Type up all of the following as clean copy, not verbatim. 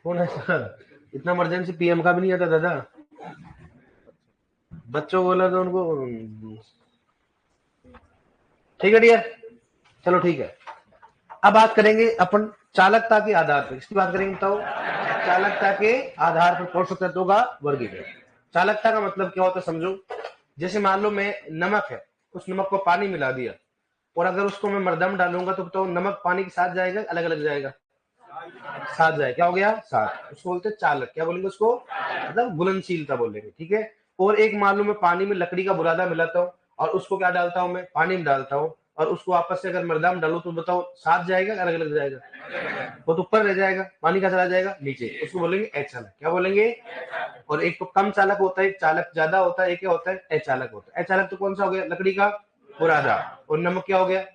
कौन है सर? इतना इमरजेंसी पीएम का भी नहीं आता दादा। बच्चों को बोला तो उनको ठीक है डियर, चलो ठीक है। अब बात करेंगे अपन चालकता के आधार पर। किसकी बात करेंगे बताओ? चालकता के आधार पर पोषक तत्वों का वर्गीकरण। चालकता का मतलब क्या होता है समझो। जैसे मान लो मैं नमक है, उस नमक को पानी मिला दिया, और अगर उसको मैं मरदम डालूंगा तो बताओ नमक पानी के साथ जाएगा, अलग अलग जाएगा? साथ जाएगा। क्या हो गया? साथ। उसको बोलते हैं चालक। क्या बोलेंगे उसको? मतलब घुलनशीलता बोलेंगे, ठीक है। और एक मान लो मैं पानी में लकड़ी का बुरादा मिलाता हूँ, और उसको क्या डालता हूँ, मैं पानी में डालता हूँ, और उसको आपस से अगर मरदम डालू तो बताओ साथ जाएगा, अलग अलग जाएगा? वो तो ऊपर रह जाएगा, पानी का चला जाएगा नीचे, उसको बोलेंगे अचालक। क्या बोलेंगे? और एक तो कम चालक होता है, एक चालक ज्यादा होता है, एक क्या होता है? अचालक होता है। अचालक तो कौन सा हो गया? लकड़ी का बुरादा। और नमक क्या हो गया?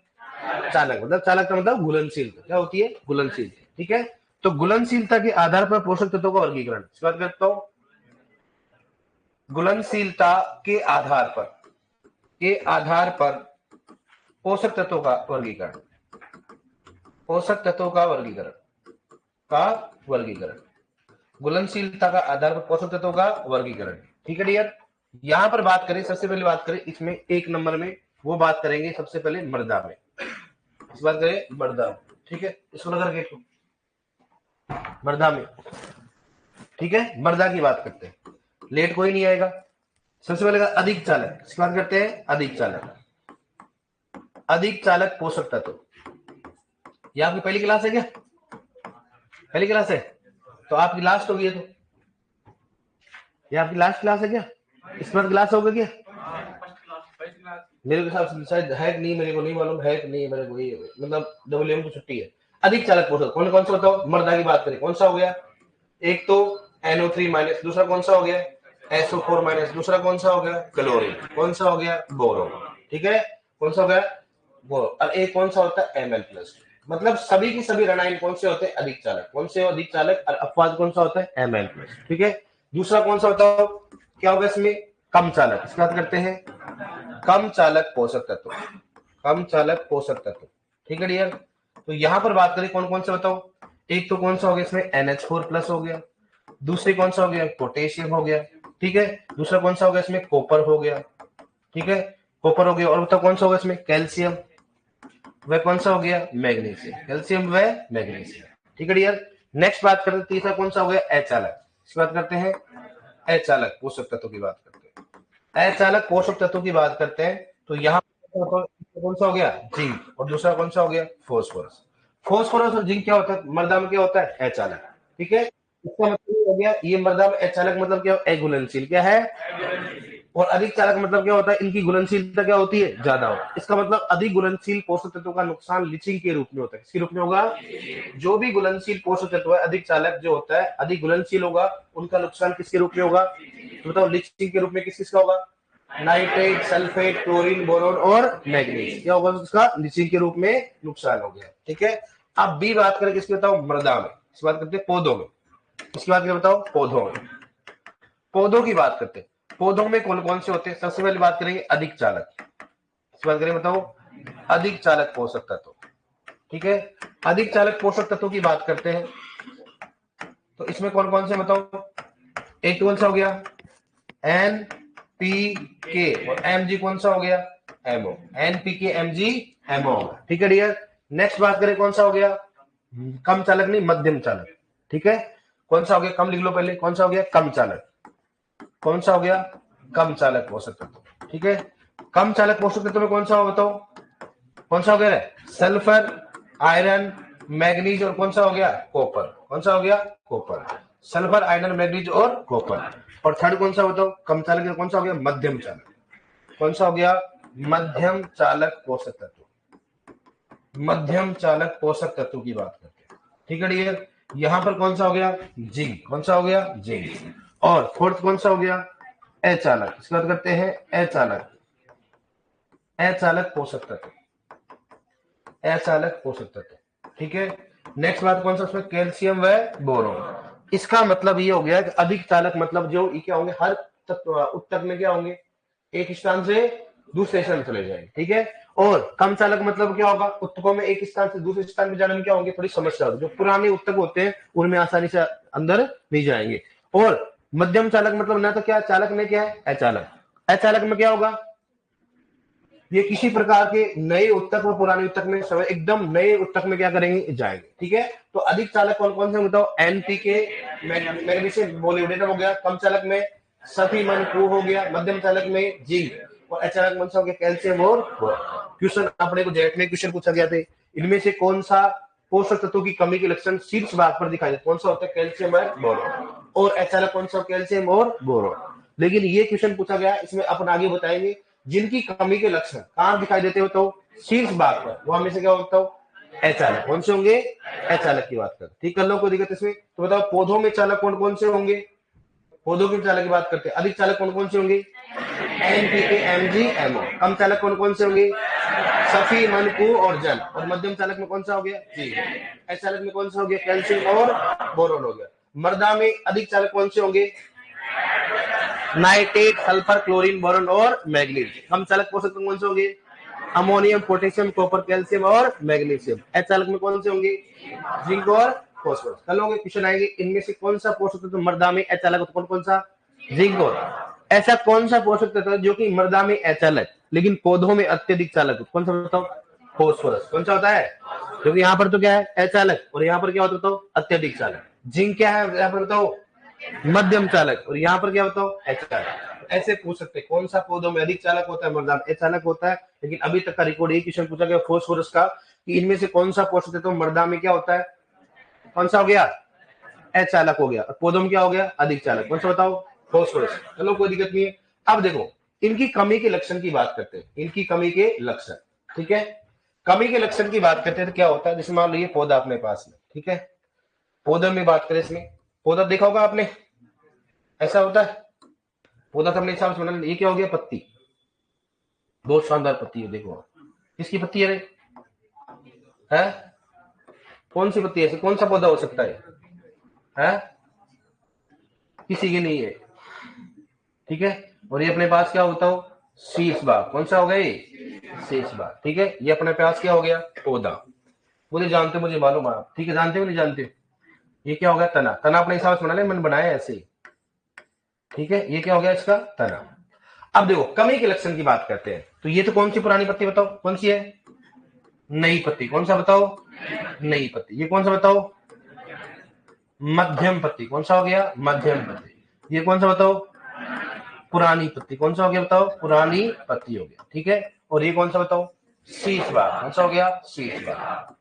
चालक। मतलब चालक का मतलब घुलनशीलता। क्या होती है? घुलनशीलता, ठीक है। तो घुलनशीलता के आधार पर पोषक तत्वों का वर्गीकरण इस बात करता हूं। घुलनशीलता के आधार पर पोषक तत्वों का वर्गीकरण। पोषक तत्वों का वर्गीकरण का वर्गीकरण। घुलनशीलता का आधार पर पोषक तत्वों का वर्गीकरण, ठीक है डियर। यहां पर बात करें, सबसे पहले बात करें इसमें एक नंबर में, वो बात करेंगे सबसे पहले मृदा में। इस बात करें मृदा में, ठीक है। इसको नजर के मृदा में, ठीक है। मृदा की बात करते हैं, लेट कोई नहीं आएगा। सबसे पहले अधिक चालक, इसकी बात करते हैं अधिक चालक। अधिक चालक पोषक तत्व। ये आपकी पहली क्लास है क्या? पहली क्लास है तो आपकी लास्ट होगी ये तो। ये आपकी लास्ट क्लास है क्या? इस पर क्लास होगा क्या? मेरे हिसाब से शायद है कि नहीं, मेरे को नहीं मालूम है कि नहीं, मेरे को ये मतलब डब्ल्यूएम की छुट्टी है। अधिक चालक पोषक कौन कौन सा बताओ? मृदा की बात करें, कौन सा हो गया? एक तो NO3-, दूसरा कौन सा हो गया? SO4-, दूसरा कौन सा हो गया? क्लोरीन। कौन सा हो गया? बोरोन, ठीक है। कौन सा हो गया? वो। और एक कौन सा होता है? Ml+। मतलब सभी की सभी रणा कौन से होते हैं? अधिक चालक। कौन से अधिक चालक? और अपवाद कौन सा होता है? Ml+, ठीक है। दूसरा कौन सा होता है? क्या होगा इसमें? कम चालक। इसकी बात करते हैं कम चालक पोषक तत्व। कम चालक पोषक तत्व, ठीक है डियर। तो यहां पर बात करें कौन कौन से बताओ। एक तो कौन सा हो गया इसमें? NH4+ हो गया। दूसरी कौन सा हो गया? पोटेशियम हो गया, ठीक है। दूसरा कौन सा हो गया इसमें? कॉपर हो गया, ठीक है। कॉपर हो गया। और बताओ कौन सा होगा इसमें? कैल्शियम। वह कौन सा हो गया? मैग्नीशियम। कैल्शियम व मैग्नीशियम, ठीक है डियर। नेक्स्ट बात करते हैं, तीसरा कौन सा हो गया? अचालक। इसकी बात करते हैं अचालक पोषक तत्व की बात करते हैं। अचालक पोषक तत्व की बात करते हैं तो यहाँ कौन सा हो गया? जिंक। और दूसरा कौन सा हो गया? फॉस्फोरस। फॉस्फोरस और जिंक क्या होता है? मृदा में क्या होता है? अचालक, ठीक है। इसका मतलब हो गया ये मृदा में अचालक मतलब क्या? अघुलनशील। क्या है? और अधिक चालक मतलब क्या होता है? इनकी घुलनशीलता क्या होती है? ज्यादा होती है। इसका मतलब अधिक घुलनशील पोषक तत्वों का नुकसान लीचिंग के रूप में होता है। किसके रूप में होगा? जो भी घुलनशील पोषक तत्व है, अधिक चालक जो होता है, अधिक घुलनशील होगा, उनका नुकसान किसके रूप में होगा? तो बताओ लीचिंग के रूप में किस किसका होगा? नाइट्रेट, सल्फेट, क्लोरीन, बोरोन और मैग्नीज। क्या होगा उसका? लीचिंग के रूप में नुकसान हो गया, ठीक है। अब बी बात करें किसकी बताओ? मृदा में। इस बात करते हैं पौधों में। इसकी बात बताओ? पौधों में। पौधों की बात करते हैं, पौधों में कौन कौन से होते हैं? सबसे पहले बात करेंगे अधिक चालक। इस बात करें बताओ अधिक चालक पोषक तत्व, ठीक है। अधिक चालक पोषक तत्वों की बात करते हैं तो इसमें कौन कौन से बताओ? एक कौन सा हो गया? NPK। और Mg कौन सा हो गया? MO। NPK Mg MO, ठीक है डियर। नेक्स्ट बात करें कौन सा हो गया? कम चालक नहीं, मध्यम चालक, ठीक है। कौन सा हो गया? कम लिख लो पहले। कौन सा हो गया? कम चालक। कौन सा हो गया? कम चालक पोषक तत्व, ठीक है। कम चालक पोषक तत्व में कौन सा हो बताओ? कौन सा हो गया? सल्फर, आयरन, मैग्नीज और कौन सा हो गया? कॉपर। कौन सा हो गया? कॉपर। सल्फर, आयरन, मैग्नीज और कॉपर। और थर्ड कौन सा बताओ? कम चालक कौन सा हो गया? मध्यम चालक। कौन सा हो गया? मध्यम चालक पोषक तत्व। मध्यम चालक पोषक तत्व की बात करते हैं, ठीक है डियर। यहां पर कौन सा हो गया? जिंक। कौन सा हो गया? जिंक। और फोर्थ कौन सा हो गया? अचालक। इसकी बात करते हैं अचालक। अचालक पोषक तत्व। अचालक पोषक तत्व, ठीक है। नेक्स्ट बात कौन सा? उसमें कैल्शियम व बोरोन। इसका मतलब ये हो गया कि अधिक चालक मतलब जो ये क्या होंगे? हर तत्व उत्तक में क्या होंगे? एक स्थान से दूसरे स्थान में चले जाएंगे, ठीक है। और कम चालक मतलब क्या होगा, उत्तकों में एक स्थान से दूसरे स्थान में जाने में क्या होंगे, थोड़ी समस्या होगी। जो पुराने उत्तक होते हैं उनमें आसानी से अंदर नहीं जाएंगे। और मध्यम चालक मतलब ना तो क्या चालक में क्या है, अचालक। अचालक में क्या होगा, ये किसी प्रकार के नए उत्तक व पुराने उत्तक में एकदम नए उत्तक में क्या करेंगे, जाएंगे, ठीक है। तो अधिक चालक कौन कौन से बताओ, एनपीके मैग्नीशियम मोलिब्डेनम हो गया, कम चालक में सफीमन हो गया, मध्यम चालक में जिंक, और अचालक कौन सा हो गया, कैल्शियम और क्वेश्चन अपने को जेट में क्वेश्चन पूछा गया थे, इनमें से कौन सा पोषक तत्वों की कमी के लक्षण शीर्ष भाग पर दिखाई देते, कौन सा होता है, कैल्शियम और बोरोन, और अचालक कौन सा, कैल्शियम और बोरोन। लेकिन ये क्वेश्चन पूछा गया, इसमें अपन आगे बताएंगे जिनकी कमी के लक्षण कहां दिखाई देते हो, तो शीर्ष भाग पर, वो हमेशा क्या होता हो, अचालक। कौन से होंगे, अचालक की बात कर, ठीक कर लो, कोई दिक्कत इसमें। तो बताओ पौधों में चालक कौन कौन से होंगे, पौधों के चालक की बात करते हैं, अधिक चालक कौन कौन से होंगे, एनपीके एमजी एमओ, कम चालक कौन कौन से होंगे, सफी मनकू और जल, और मध्यम चालक में कौन सा हो गया, जी, अचालक में कौन सा हो गया, कैल्शियम और बोरोन हो गया। मृदा में अधिक चालक कौन से होंगे, नाइट्रेट, सल्फर, क्लोरीन, बोरॉन और मैग्नीज। कम चालक पोषक कौन से होंगे, अमोनियम, पोटेशियम, कॉपर, कैल्शियम और मैग्नीशियम। अचालक में कौन से होंगे, जिंक और फॉस्फोरस। कल होंगे क्वेश्चन आएंगे, इनमें से कौन सा पोषक तत्व मृदा में अचालक होता है, कौन सा, जिंक। और ऐसा कौन सा पोषक तत्व जो कि मृदा में अचालक लेकिन पौधों में अत्यधिक चालक, कौन सा बताओ, फॉस्फोरस। कौन सा होता है, क्योंकि यहाँ पर तो क्या है, अचालक, और यहाँ पर क्या होता है, अत्यधिक चालक। जिंक क्या है, यहाँ पर बताओ मध्यम चालक, और यहाँ पर क्या बताओ, अचालक। ऐसे पूछ सकते हैं कौन सा पौधों में अधिक चालक होता है, मृदा में अचालक होता है। लेकिन अभी तक का रिकॉर्ड ये क्वेश्चन पूछा गया फॉस्फोरस का, कि इनमें से कौन सा पोषक तत्व मृदा में क्या होता है, कौन सा हो गया, अचालक हो गया, और पौधों में क्या हो गया, अधिक चालक। कौन सा बताओ, फॉस्फोरस। चलो कोई दिक्कत नहीं है। अब देखो इनकी कमी के लक्षण की बात करते हैं, इनकी कमी के लक्षण, ठीक है। कमी के लक्षण की बात करते हैं तो क्या होता है, जैसे मान लीजिए पौधा अपने पास में, ठीक है, पौधे में बात करें, इसमें पौधा देखा होगा आपने, ऐसा होता है पौधा, तो अपने हिसाब से बना, ये क्या हो गया, पत्ती, बहुत शानदार पत्ती है, देखो किसकी पत्ती है? कौन सी पत्ती है, कौन सा पौधा हो सकता है? किसी की नहीं है, ठीक है। और ये अपने पास क्या होता हो, शीर्ष भाग, कौन सा हो गया ये, शीर्ष भाग, ठीक है। ये अपने पास क्या हो गया, पौधा, मुझे जानते हो, मुझे मालूम है, ठीक है, जानते हो नहीं जानते हो। ये क्या हो गया, तना, तना अपने हिसाब से बना ले, मैंने बनाया ऐसे ही, ठीक है। ये क्या हो गया, इसका तना। अब देखो कमी के लक्षण की बात करते हैं, तो ये तो कौन सी पुरानी पत्ती बताओ, कौन सी है, नई पत्ती। कौन सा बताओ, नई पत्ती। ये कौन सा बताओ, मध्यम पत्ती। कौन सा हो गया, मध्यम पत्ती। ये कौन सा बताओ, पुरानी पत्ती। कौन सा हो गया बताओ, पुरानी पत्ती हो गया, ठीक है। और ये कौन सा बताओ, शीर्ष भाग। कौन सा हो गया, शीर्ष भाग।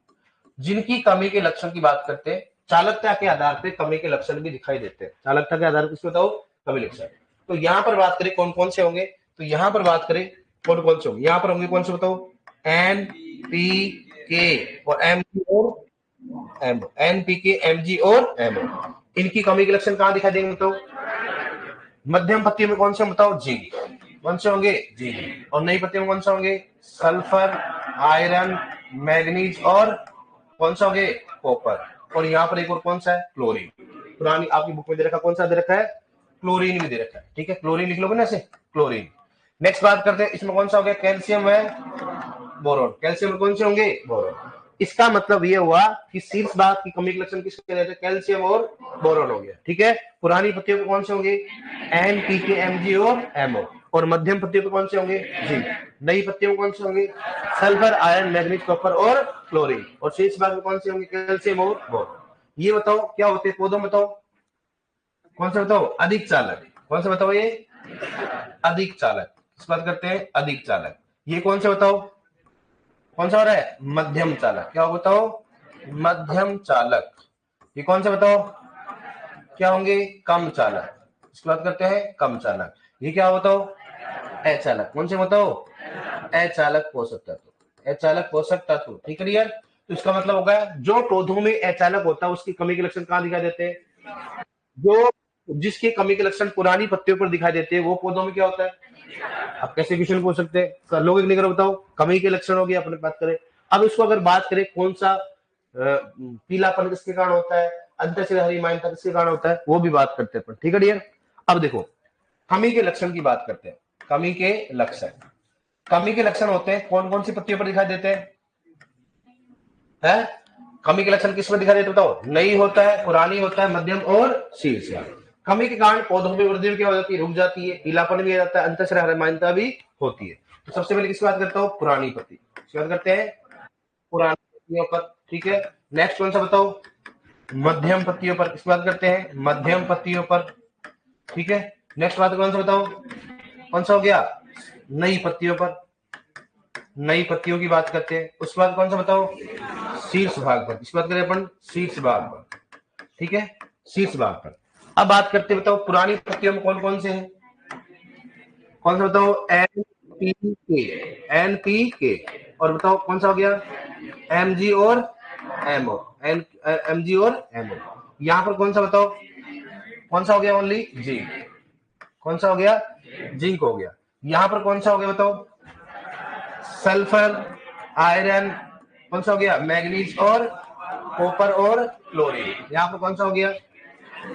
जिनकी कमी के लक्षण की बात करते हैं, चालकता के आधार पर कमी के लक्षण भी दिखाई देते हैं। चालकता के आधार पर बताओ कमी लक्षण। तो यहाँ पर बात करें कौन कौन से होंगे, तो यहाँ पर बात करें कौन कौन से होंगे, यहाँ पर होंगे कौन से बताओ, एन पी के और एम और एम, एन पी के एम जी और एम। इनकी कमी के लक्षण कहां दिखाई देंगे बताओ, मध्यम पत्तियों में कौन से बताओ, जिंक। कौन से होंगे, जिंक। और नई पत्तियों में कौन सा होंगे, सल्फर, आयरन, मैग्नीज और कौन सा होंगे, कॉपर। और यहाँ पर एक और कौन सा है, क्लोरीन। पुरानी आपकी बुक में दे रखा, कौन सा दे रखा है, क्लोरीन भी दे रखा है, ठीक है। क्लोरीन लिख लोगे ना ऐसे, क्लोरीन। नेक्स्ट बात करते हैं, इसमें कौन सा हो गया, कैल्शियम है, बोरोन। कैल्शियम में कौन से होंगे, बोरोन। इसका मतलब ये हुआ कि शीर्ष भाग की कमी के लक्षण किसके रहते हैं, कैल्शियम और बोरोन हो गया, ठीक है। पुरानी पत्तियों को कौन से होंगे, एन पी के एम जी और एमओ। और मध्यम पत्तियों को कौन से होंगे, जिंक। नई पत्तियों में कौन से होंगे, सल्फर, आयरन, मैग्नीज, कॉपर और क्लोरीन। और शेष भाग में कौन से होंगे, कैल्शियम और बोरोन। ये बताओ क्या होते हैं पौधों, बताओ कौन सा बताओ, अधिक चालक। कौन सा बताओ, ये अधिक चालक। इस बात करते हैं, अधिक चालक। ये कौन सा बताओ, कौन सा हो रहा है, मध्यम चालक। क्या हो बताओ, मध्यम चालक। ये कौन सा बताओ, क्या होंगे, कम चालक। इसकी बात करते हैं, कम चालक। ये क्या बताओ, अचालक। कौन से बताओ, अचालक पोषक तत्व, अचालक पोषक तत्व, ठीक है क्लियर। तो इसका मतलब होगा जो पौधों में अचालक होता है उसकी कमी के लक्षण कहां दिखाई देते हैं, जो जिसकी कमी के लक्षण पुरानी पत्तियों पर दिखाई देते हैं वो पौधों में क्या होता है। आप कैसे क्वेश्चन पूछ सकते हैं, कर लोगे नहीं करो बताओ, कमी के लक्षण हो गया अपने बात करें। अब इसको अगर बात करें कौन सा पीलापन किसके कारण होता है, अंतर से हरी माइनता किसके कारण होता है, वो भी बात करते हैं, ठीक है डियर। अब देखो कमी के लक्षण की बात करते हैं, कमी के लक्षण। कमी के लक्षण होते हैं कौन कौन सी पत्तियों पर दिखाई देते हैं? कमी के लक्षण किस में दिखाई देते बताओ? नई होता है, पुरानी होता है, मध्यम और शीर्ष। कमी के कारण पौधों में वृद्धि क्या हो जाती है? रुक जाती है, पीलापन भी आ जाता है, अंतःशिरा हरिमानता भी होती है। तो सबसे पहले किसकी बात करता हूँ? पुरानी पत्ती। किसकी बात करते हैं? पुरानी पत्तियों पर। ठीक है, नेक्स्ट कौन सा बताओ? मध्यम पत्तियों पर। किसकी बात करते हैं? मध्यम पत्तियों पर। ठीक है, नेक्स्ट बात कौन सा बताओ? कौन सा हो गया? नई पत्तियों पर। नई पत्तियों की बात करते हैं। उसके बाद कौन सा बताओ? शीर्ष भाग पर। किसकी बात करें अपन? शीर्ष भाग पर। ठीक है, शीर्ष भाग पर। अब बात करते हैं, बताओ पुरानी पत्तियों में कौन कौन से हैं? कौन सा बताओ? NPK। NPK। और बताओ कौन सा हो गया? Mg और MO। Mg और MO। यहां पर कौन सा बताओ? कौन सा हो गया? Only zinc. कौन सा हो गया? जिंक हो गया। यहां पर कौन सा हो गया बताओ? Sulphur, iron. कौन सा हो गया? मैग्नीज और कॉपर और क्लोरीन। यहां पर कौन सा हो गया?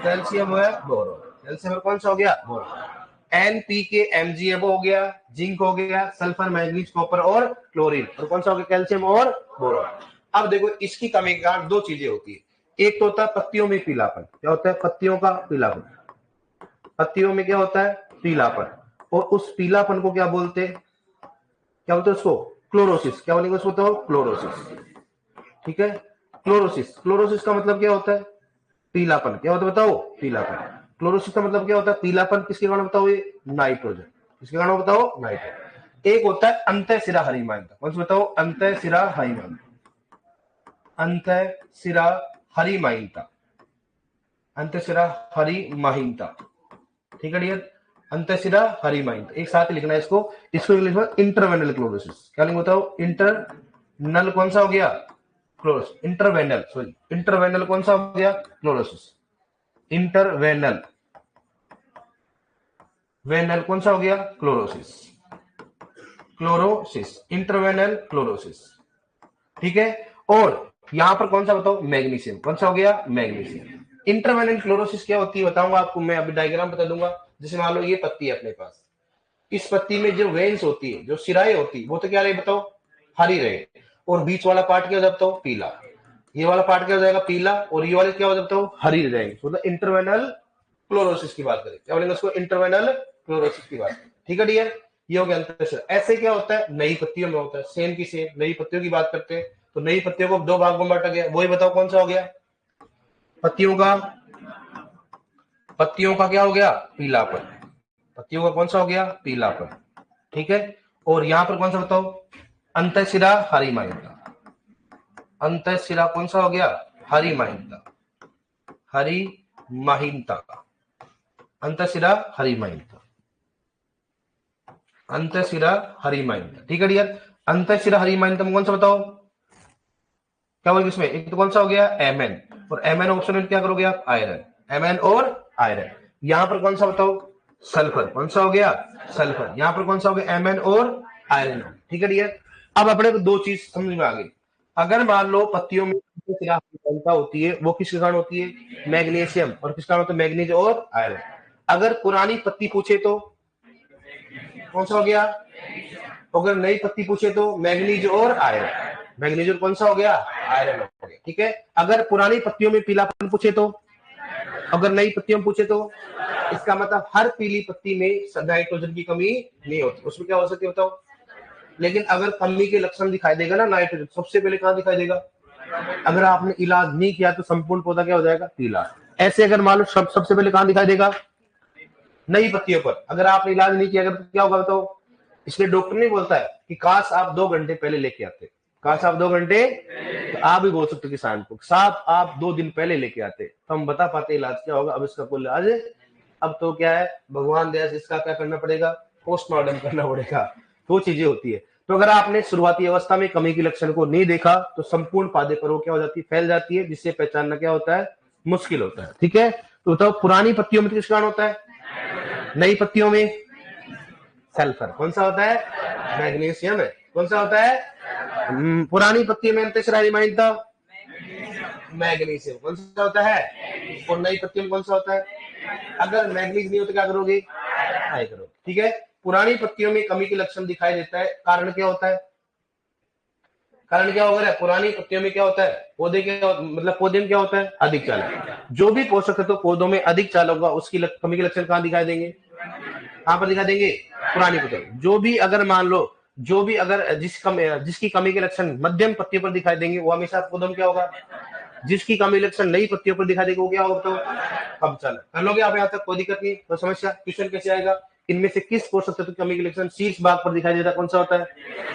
कैल्शियम है, बोरोन। कैल्शियम कौन सा हो गया? बोरोन। NPK MgMo हो गया, जिंक हो गया, सल्फर, मैग्नीज, कॉपर और क्लोरीन। और कौन सा हो गया? कैल्शियम और बोरोन। अब देखो, इसकी कमी के कारण दो चीजें होती है। एक तो होता है पत्तियों में पीलापन। क्या होता है? पत्तियों का पीलापन। पत्तियों में क्या होता है? पीलापन। और उस पीलापन को क्या बोलते हैं? क्या बोलते हैं उसको? क्लोरोसिस। क्या बोलेंगे उसको? तो क्लोरोसिस। ठीक है, क्लोरोसिस। क्लोरोसिस का मतलब क्या होता है? पीलापन। क्या होता है बताओ? पीलापन। क्लोरोसिस का मतलब क्या होता है? पीलापन। किसके कारण बताओ? ये नाइट्रोजन। किसके कारण बताओ? नाइट्रोजन। एक होता है अंतःशिरा हरिमानता। कौन सा बताओ? अंतःशिरा हरिमानता। अंतःशिरा हरिमानता। अंतःशिरा हरिमानता। ठीक है डियर, अंतःशिरा हरिमानता। एक साथ लिखना है इसको। इसको इंग्लिश में इंटरवेनल क्लोरोसिस। क्या लिखूं बताओ? इंटरनल कौन सा हो गया? क्लोरोसिस। इंटरवेनल, सॉरी, इंटरवेनल कौन सा हो गया? क्लोरोसिस। इंटरवेनल, वेनल कौन सा हो गया? क्लोरोसिस। Chlorosis, interveinal chlorosis. ठीक है, और यहां पर कौन सा बताओ? मैग्नीशियम। कौन सा हो गया? मैग्नीशियम। इंटरवेनल क्लोरोसिस क्या होती है बताऊंगा आपको मैं, अभी डायग्राम बता दूंगा। जैसे मान लो ये पत्ती है अपने पास, इस पत्ती में जो वेन्स होती है, जो सिराएं होती है, वो तो क्या रहे बताओ? हरी रहे। और बीच वाला पार्ट क्या हो जाता हो? पीला। ये वाला पार्ट क्या हो जाएगा? पीला। और ये वाले क्या हो जाता हो? हरी रह जाएंगे। मतलब इंटरवेनल क्लोरोसिस की बात करें, क्या बोलेंगे उसको? इंटरवेनल क्लोरोसिस की बात। ठीक है डियर, ये हो गया अंतःशिरा। ऐसे क्या होता है? नई पत्तियों में होता है सेम की सेम। नई पत्तियों की बात करते हैं तो नई पत्तियों को दो भाग में बांटा गया। वही बताओ कौन सा हो गया? पत्तियों का, पत्तियों का क्या हो गया? पीलापन। पत्तियों का कौन सा हो गया? पीलापन। ठीक है, और यहां पर कौन सा बताओ? अंतःशिरा हरिमानता। अंतःशिरा कौन सा हो गया? हरिमानता। हरिमानता। अंतःशिरा हरिमानता। अंतःशिरा हरिमानता। ठीक है डियर, अंतःशिरा हरिमानता में कौन सा बताओ? क्या बोलोगे इसमें? एक तो कौन सा हो गया? Mn। और Mn ऑप्शन में क्या करोगे आप? आयरन। Mn और आयरन। यहां पर कौन सा बताओ? सल्फर। कौन सा हो गया? सल्फर। यहां पर कौन सा हो गया? Mn और आयरन। ठीक है डियर, अब अपने को दो चीज समझ में आ गई। अगर मान लो पत्तियों में अंतःशिरा होती है, वो किसके कारण होती है? मैग्नीशियम। और किस कारण होता है? मैग्नीज और आयरन। अगर पुरानी पत्ती पूछे तो कौन सा हो गया? अगर नई पत्ती पूछे तो मैग्नीज और आयरन। मैग्नीज और कौन सा हो गया? आयरन हो गया। ठीक है, अगर पुरानी पत्तियों में पीलापन पूछे तो, अगर नई पत्तियों में पूछे तो, इसका मतलब हर पीली पत्ती में नाइट्रोजन की कमी नहीं होती। उसमें क्या हो सकती है बताओ? लेकिन अगर कमी के लक्षण दिखाई देगा ना नाइट्रोजन, सबसे पहले कहां दिखाई देगा? अगर आपने इलाज नहीं किया तो संपूर्ण पौधा क्या हो जाएगा? पीला। ऐसे अगर मान लो सबसे पहले कहां दिखाई देगा? नई पत्तियों पर। अगर आपने इलाज नहीं किया अगर तो क्या होगा बताओ? इसलिए डॉक्टर नहीं बोलता है कि काश आप 2 घंटे पहले लेके आते, काश आप 2 घंटे, तो आप भी बोल सकते किसान को, साहब आप 2 दिन पहले लेके आते तो हम बता पाते इलाज क्या होगा। अब इसका कोई इलाज, अब तो क्या है, भगवान दया से इसका क्या करना पड़ेगा? पोस्टमार्टम करना पड़ेगा। वो चीजें होती है। तो अगर आपने शुरुआती अवस्था में कमी के लक्षण को नहीं देखा तो संपूर्ण पादे पर वो क्या हो जाती है? फैल जाती है, जिससे पहचानना क्या होता है? मुश्किल होता है। ठीक है, तो बताओ पुरानी पत्तियों में किस कारण होता है? नई पत्तियों में सल्फर। कौन सा होता है? मैग्नीशियम है। कौन सा होता है? पुरानी पत्ती में अंतःशिरा हरिमानता, मैग्नीशियम। कौन सा होता है? और नई पत्ती में कौन सा होता है? अगर मैग्नीज नहीं हो तो क्या करोगे? हाई करोगे। ठीक है, पुरानी पत्तियों में कमी के लक्षण दिखाई देता है, कारण क्या होता है? कारण क्या होगा? पुरानी पत्तियों में क्या होता है? पौधे क्या मतलब पौधे में क्या होता है? अधिक चालक। जो भी पोषक तत्व पौधों में अधिक चालक होगा उसकी कमी के लक्षण कहाँ दिखाई देंगे? कहां पर दिखा देंगे? पुरानी पत्तियों। जो भी अगर मान लो जो भी अगर जिसकी कमी के लक्षण मध्यम पत्तियों पर दिखाई देंगे वो हमेशा पौधों में क्या होगा? जिसकी कमी लक्षण नई पत्तियों पर दिखाई देगा वो क्या होगा? तो कम चालक। कर लोगे आप यहाँ तक, कोई दिक्कत नहीं। तो समस्या क्वेश्चन कैसे आएगा? इनमें से किस पोषक तत्व की कमी के लक्षण शीर्ष भाग पर दिखाई देता है? कौन सा होता है?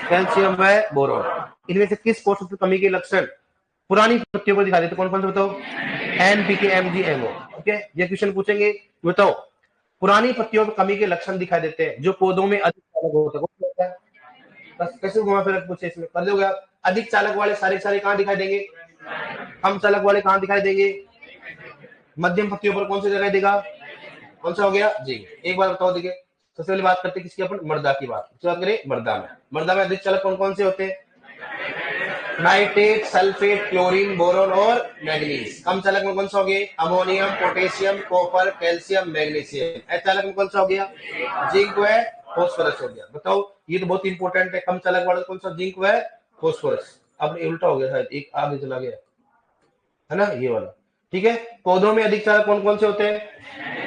कैल्शियम व बोरोन। इनमें से किस पोषक तत्व की कमी के लक्षण पुरानी पत्तियों पर दिखाई देते? कौन कौन से बताओ? एनपीके, एमजीएमओ। ओके, ये क्वेश्चन पूछेंगे। बताओ, पुरानी पत्तियों पर कमी के लक्षण दिखाई देते हैं जो पौधों में अधिक चालक होता है। बस कैसे घुमा फिर पूछे इसमें, कर दोगे आप। अधिक चालक वाले सारे सारे कहां दिखाई देंगे? कम चालक वाले कहां दिखाई देंगे? मध्यम पत्तियों पर। कौन सा दिखाई देगा? कौन सा हो गया जी? एक बार बताओ। देखिए, सबसे पहले बात करते हैं किसकी? अपन मृदा की बात करें। मृदा में अधिक चालक कौन कौन से होते हैं? नाइट्रेट, सल्फेट, क्लोरीन, बोरोन और मैग्नीज। कम चालक में कौन सा हो गया? Ammonium, potassium, copper, calcium, magnesium. H चालक में कौन सा हो गया? जिंक व फॉस्फोरस हो गया। बताओ, ये तो बहुत इंपॉर्टेंट है। कम चालक वाला कौन सा? जिंक व फॉस्फोरस। अब उल्टा हो गया शायद, एक आगे चला गया है ना, ये वाला। ठीक है। पौधों में अधिक चालक कौन कौन से होते हैं?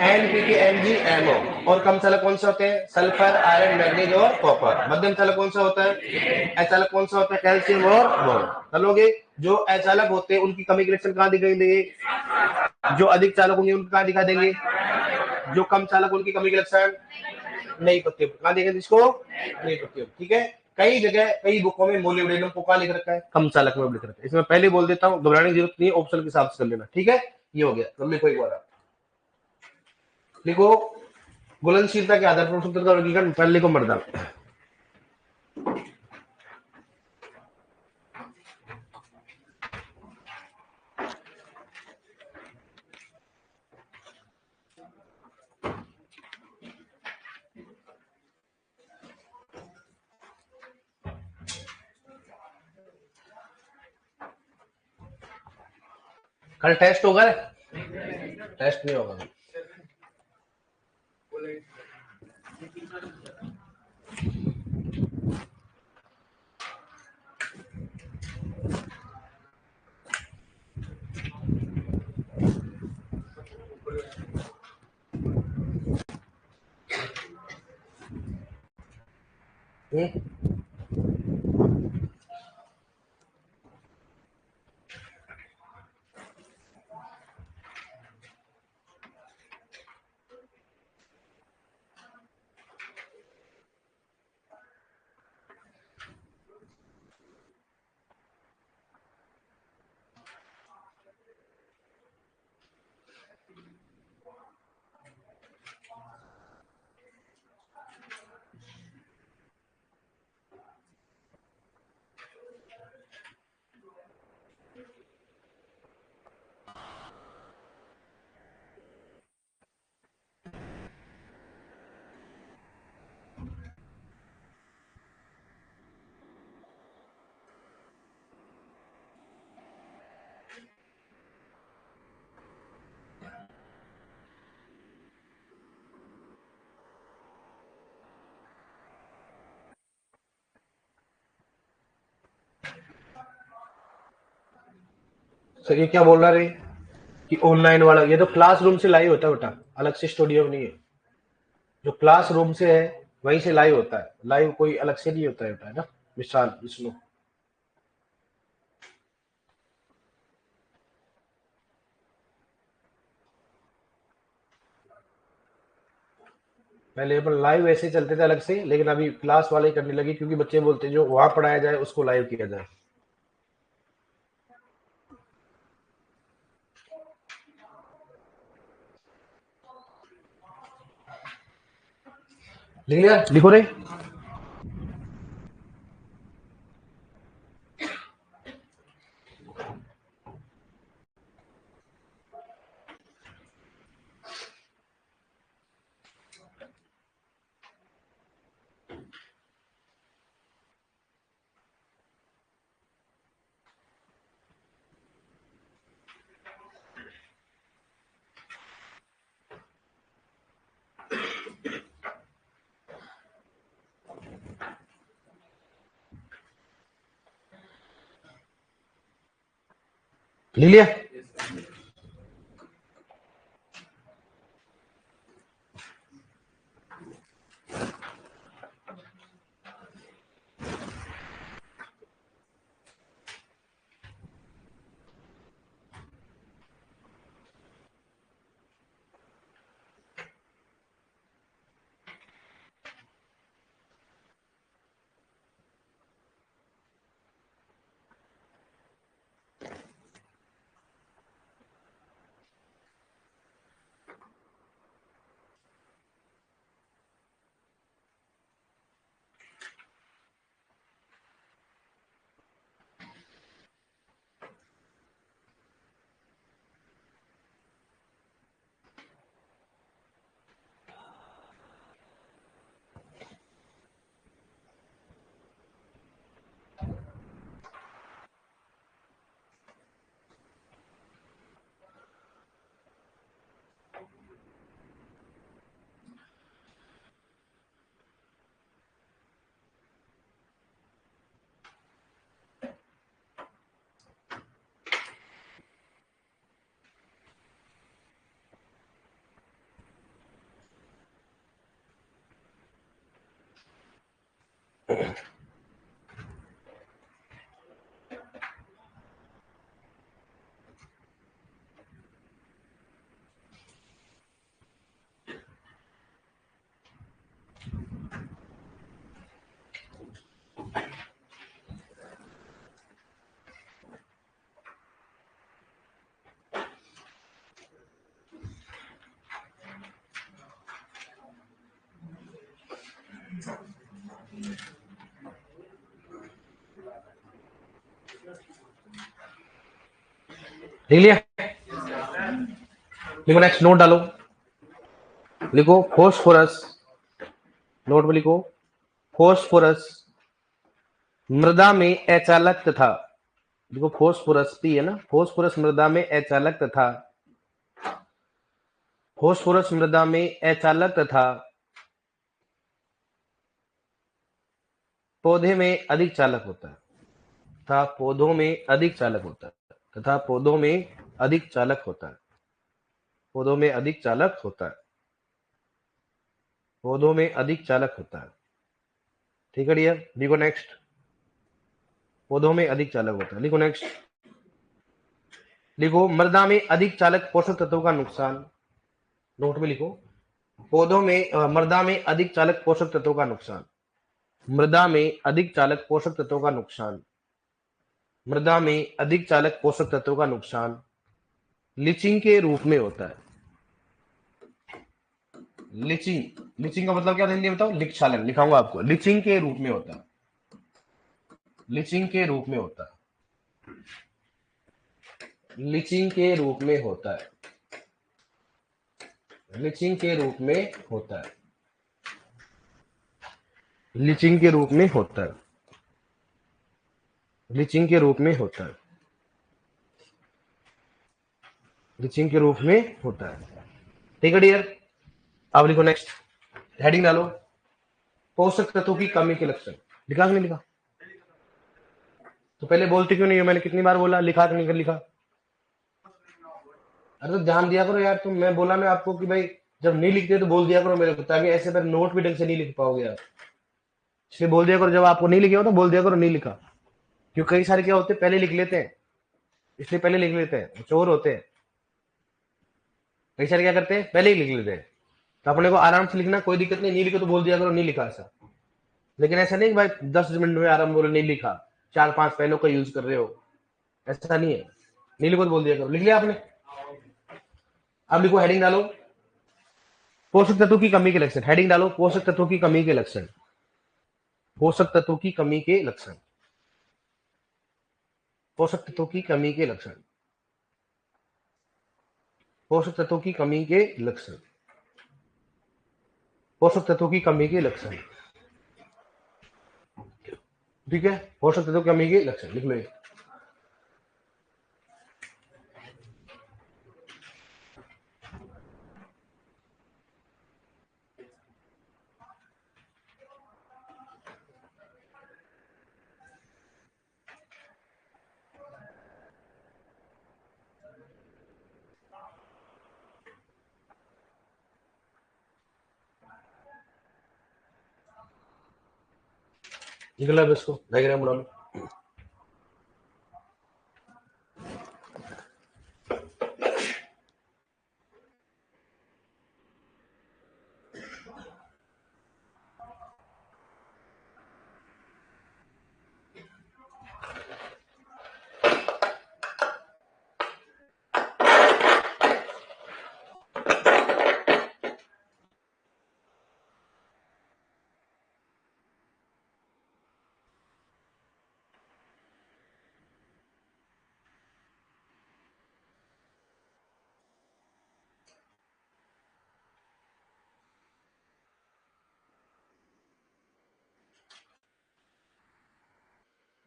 एनपीके, एमजीएमओ। और कम चालक कौन से होते हैं? सल्फर, आयरन, मैग्नीज और कॉपर। मध्यम चालक कौन सा होता है? अचालक कौन सा होता है? कैल्शियम और बोरोन। चलोगे, जो अचालक होते हैं उनकी कमी के लक्षण कहां दिखाई देंगे? जो अधिक चालक होंगे उनका कहां दिखा देंगे? जो कम चालक उनकी कमी के लक्षण नई पत्तियों पर। कहां देंगे इसको? नई पत्तियों। ठीक है। कई जगह कई बुकों में मोलिब्डेनम को कहां लिख रखा है? कम चालक में लिख रखा है। इसमें पहले बोल देता हूं, घबराने की जरूरत नहीं है, ऑप्शन के हिसाब से कर लेना। ठीक है, ये हो गया। तो लिखो एक बार, लिखो घुलनशीलता के आधार पर सूत्र का वर्गीकरण। पहले लिखो मृदा। कल टेस्ट होगा? टेस्ट नहीं होगा। सर ये क्या बोल रहा रे कि ऑनलाइन वाला? ये तो क्लासरूम से लाइव होता है बेटा, अलग से स्टूडियो में नहीं है। जो क्लासरूम से है वहीं से लाइव होता है। लाइव कोई अलग से नहीं होता है बेटा, है ना विशाल, विष्णु। पहले अपन लाइव ऐसे चलते थे अलग से, लेकिन अभी क्लास वाले करने लगे क्योंकि बच्चे बोलते हैं जो वहां पढ़ाया जाए उसको लाइव किया जाए। लिख लिया? लिखो रे। लिख लिया? लिख लिया? लिखो नेक्स्ट, नोट डालो, लिखो फोस्फोरस, नोट में लिखो फोस्फोरस मृदा में अचालक तथा, देखो फोस्फोरस पी है ना, फोस्फोरस मृदा में अचालक तथा, फोस्फोरस मृदा में अचालक तथा पौधे में अधिक चालक होता है, तथा पौधों में अधिक चालक होता है, तथा पौधों में अधिक चालक होता है, पौधों में अधिक चालक होता है, पौधों में अधिक चालक होता है। ठीक है डियर, लिखो नेक्स्ट, पौधों में अधिक चालक होता है। लिखो नेक्स्ट, लिखो मृदा में अधिक चालक पोषक तत्वों का नुकसान, नोट में लिखो पौधों में मृदा में अधिक चालक पोषक तत्वों का नुकसान, मृदा में अधिक चालक पोषक तत्वों का नुकसान, मृदा में अधिक चालक पोषक तत्वों का नुकसान लीचिंग के रूप में होता है। लीचिंग, लीचिंग का मतलब क्या हिंदी में बताओ? लिक्षालन, लिखाऊंगा आपको, लीचिंग के रूप में होता है, लीचिंग के रूप में होता है, लीचिंग के रूप में होता है, लीचिंग के रूप में होता है, लीचिंग के रूप में होता है, लीचिंग के रूप में होता है, लीचिंग के रूप में होता है। ठीक है डियर, अब लिखो नेक्स्ट, हेडिंग डालो, पोषक तत्वों की कमी के लक्षण। लिखा कि नहीं लिखा? तो पहले बोलते क्यों नहीं हो? मैंने कितनी बार बोला, लिखा कि नहीं कर लिखा? अरे तो ध्यान दिया करो यार, तुम, मैं बोला ना आपको कि भाई जब नहीं लिखते तो बोल दिया करो मेरे को, ताकि ऐसे पर नोट भी ढंग से नहीं लिख पाओगे आप। इसलिए बोल दिया करो, जब आपको नहीं लिखे हो तो बोल दिया करो नहीं लिखा। क्यों, कई सारे क्या होते हैं पहले लिख लेते हैं, इसलिए पहले लिख लेते हैं, चोर होते हैं। कई सारे क्या करते हैं, पहले ही लिख लेते हैं। तो अपने को आराम से लिखना, कोई दिक्कत नहीं, नहीं लिखे तो बोल दिया करो नहीं लिखा ऐसा। लेकिन ऐसा नहीं कि भाई 10 मिनट में आराम बोलो नहीं लिखा, 4-5 पेनों का यूज कर रहे हो, ऐसा नहीं है। नहीं लिखो तो बोल दिया करो। लिख लिया आपने? अब लिखो, हेडिंग डालो, पोषक तत्वों की कमी के लक्षण। हेडिंग डालो, पोषक तत्वों की कमी के लक्षण, पोषक तत्वों की कमी के लक्षण, पोषक तत्वों की कमी के लक्षण, पोषक तत्वों की कमी के लक्षण, पोषक तत्वों की कमी के लक्षण। ठीक है, पोषक तत्वों की कमी के लक्षण लिख लो ये। निकला अब इसको डायग्राम बना लो।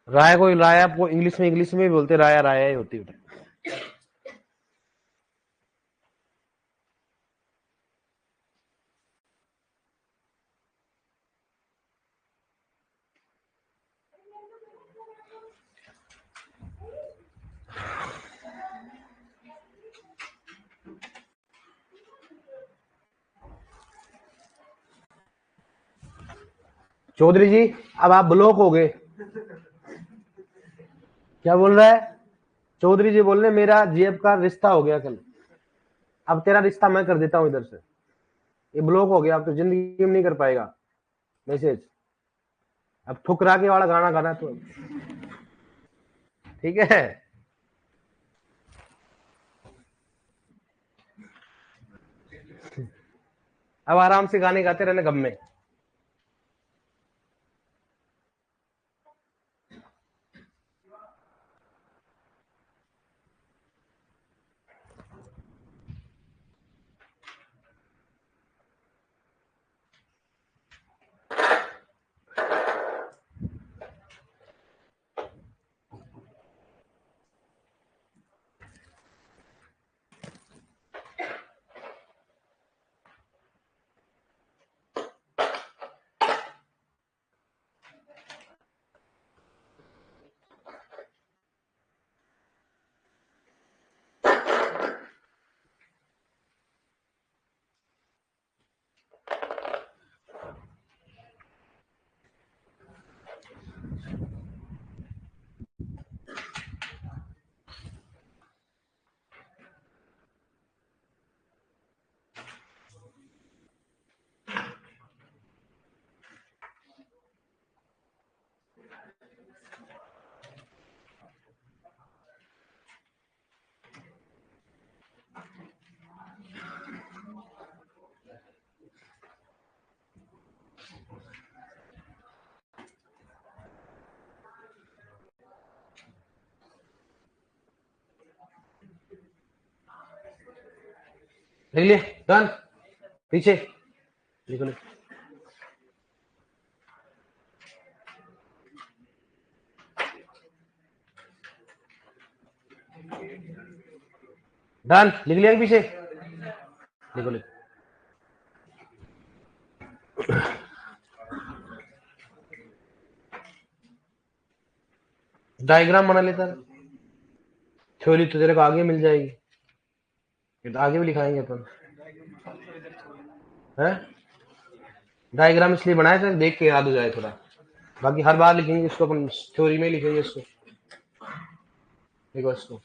राय को राय आपको इंग्लिश में भी बोलते, राया राया ही होती है। चौधरी जी अब आप ब्लॉक हो गए। क्या बोल रहा है चौधरी जी? बोल रहे मेरा जेब का रिश्ता हो गया कल, अब तेरा रिश्ता मैं कर देता हूँ इधर से। ये ब्लॉक हो गया, अब तो जिंदगी में नहीं कर पाएगा मैसेज। अब ठुकरा के वाला गाना गाना तो ठीक है। अब आराम से गाने गाते रहने गम में। लिख लिए डन। पीछे लिखो। डन लिख लिया पीछे लिखो लिखो। डायग्राम बना लेता, थ्योरी तो तेरे को आगे मिल जाएगी, ये तो आगे भी लिखाएंगे अपन है। डायग्राम इसलिए बनाया था देख के याद हो जाए थोड़ा, बाकी हर बार लिखेंगे इसको अपन, थ्योरी में लिखेंगे इसको। देखो इसको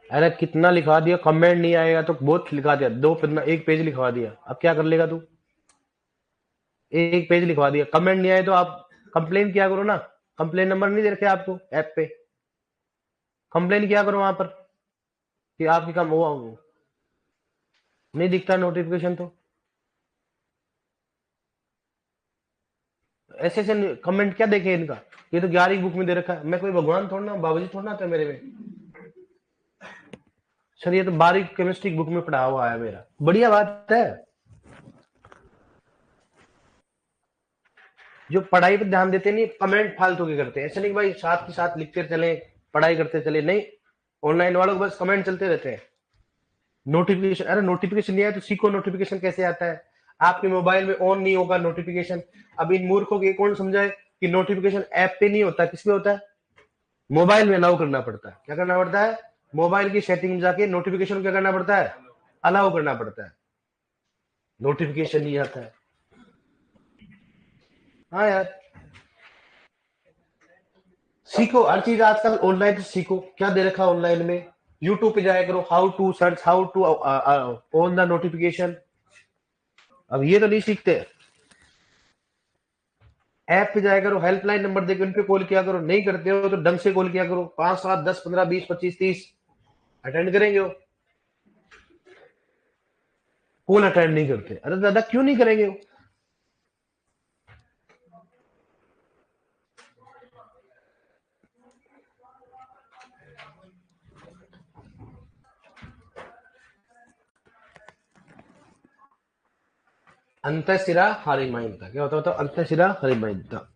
अरे कितना लिखा दिया, कमेंट नहीं आएगा तो बहुत लिखा दिया, दो पन्ना एक पेज लिखवा दिया, अब क्या कर लेगा तू? एक पेज लिखवा दिया, कमेंट नहीं आए तो आप कंप्लेन किया करो ना। कंप्लेन नंबर नहीं दे रखे आपको ऐप पे, कंप्लेन किया करो वहां पर कि आपकी कम वो नहीं दिखता नोटिफिकेशन तो। ऐसे ऐसे कमेंट क्या देखे इनका, ये तो 11 बुक में दे रखा है, मैं कोई भगवान थोड़ा ना, बाबूजी थोड़ा ना था मेरे में। सर ये तो 12 केमिस्ट्री बुक में पढ़ा हुआ है मेरा, बढ़िया बात है। जो पढ़ाई पे ध्यान देते नहीं, कमेंट फालतू के करते हैं। ऐसे नहीं कि भाई साथ के साथ लिखते चले, पढ़ाई करते चले, नहीं, ऑनलाइन वालों को बस कमेंट चलते रहते हैं। नोटिफिकेशन, अरे नोटिफिकेशन नहीं आया तो सीखो नोटिफिकेशन कैसे आता है। आपके मोबाइल में ऑन नहीं होगा नोटिफिकेशन। अब इन मूर्खों को कौन समझाए कि नोटिफिकेशन ऐप पे नहीं होता, किस पे होता है? मोबाइल में अलाउ करना पड़ता है। क्या करना पड़ता है? मोबाइल की सेटिंग में जाके नोटिफिकेशन क्या करना पड़ता है? अलाउ करना पड़ता है। नोटिफिकेशन नहीं आता है। हाँ यार, सीखो हर चीज आजकल ऑनलाइन से सीखो। क्या दे रखा है ऑनलाइन में? यूट्यूब पे जाया करो, how to search, how to on the notification. अब ये तो नहीं सीखते। ऐप पे जाया करो, हेल्पलाइन नंबर देके उन पे कॉल किया करो। नहीं करते हो तो ढंग से कॉल किया करो। 5 7 10 15 20 25 30 अटेंड करेंगे हो। कॉल अटेंड नहीं करते, अरे दादा क्यों नहीं करेंगे हो? अंतःशिरा हरिमाइंता क्या होता है? अंतःशिरा हरिमाइंता।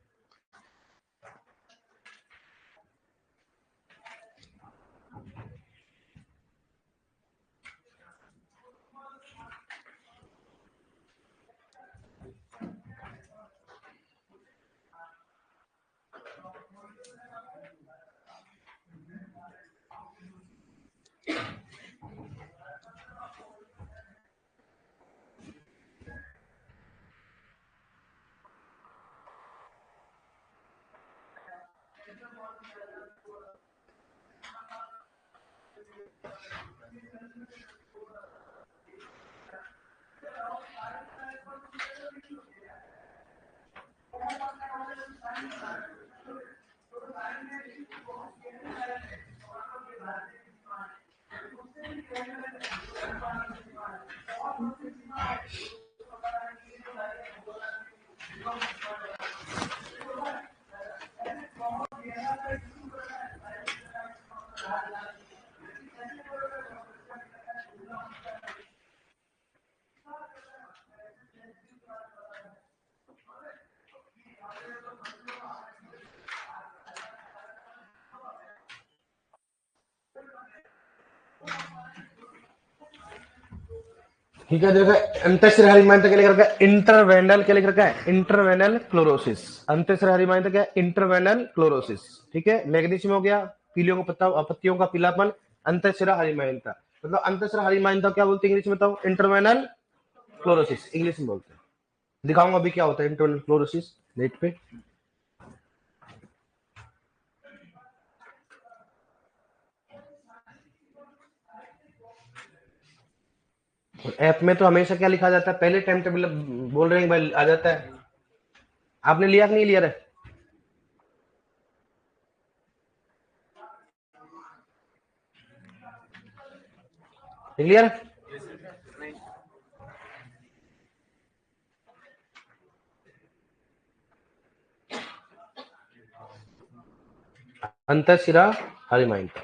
ठीक है, देखो अंतःशिरा हरिमाइंता क्या लिख रखा है? इंटरवेनल क्या लिख रखा है? इंटरवेनल क्लोरोसिस। अंतःशिरा हरिमाइंता क्या है? इंटरवेनल क्लोरोसिस। ठीक है, मैग्नीशियम हो गया, पीलियों का पत्ता, पत्तियों का पीलापन, अंतःशिरा हरिमाइंता। मतलब अंतःशिरा हरिमाइंता क्या बोलते हैं इंग्लिश में? बताओ। इंटरवेनल क्लोरोसिस इंग्लिश में बोलते हैं। दिखाऊंगा अभी क्या होता है इंटरवेनल क्लोरोसिस नेट पे। ऐप में तो हमेशा क्या लिखा जाता है? पहले टाइम टेबल बोल रहे हैं भाई आ जाता है। आपने लिया कि नहीं लिया? रहे क्लियर? अंतःशिरा हरिमाइंता,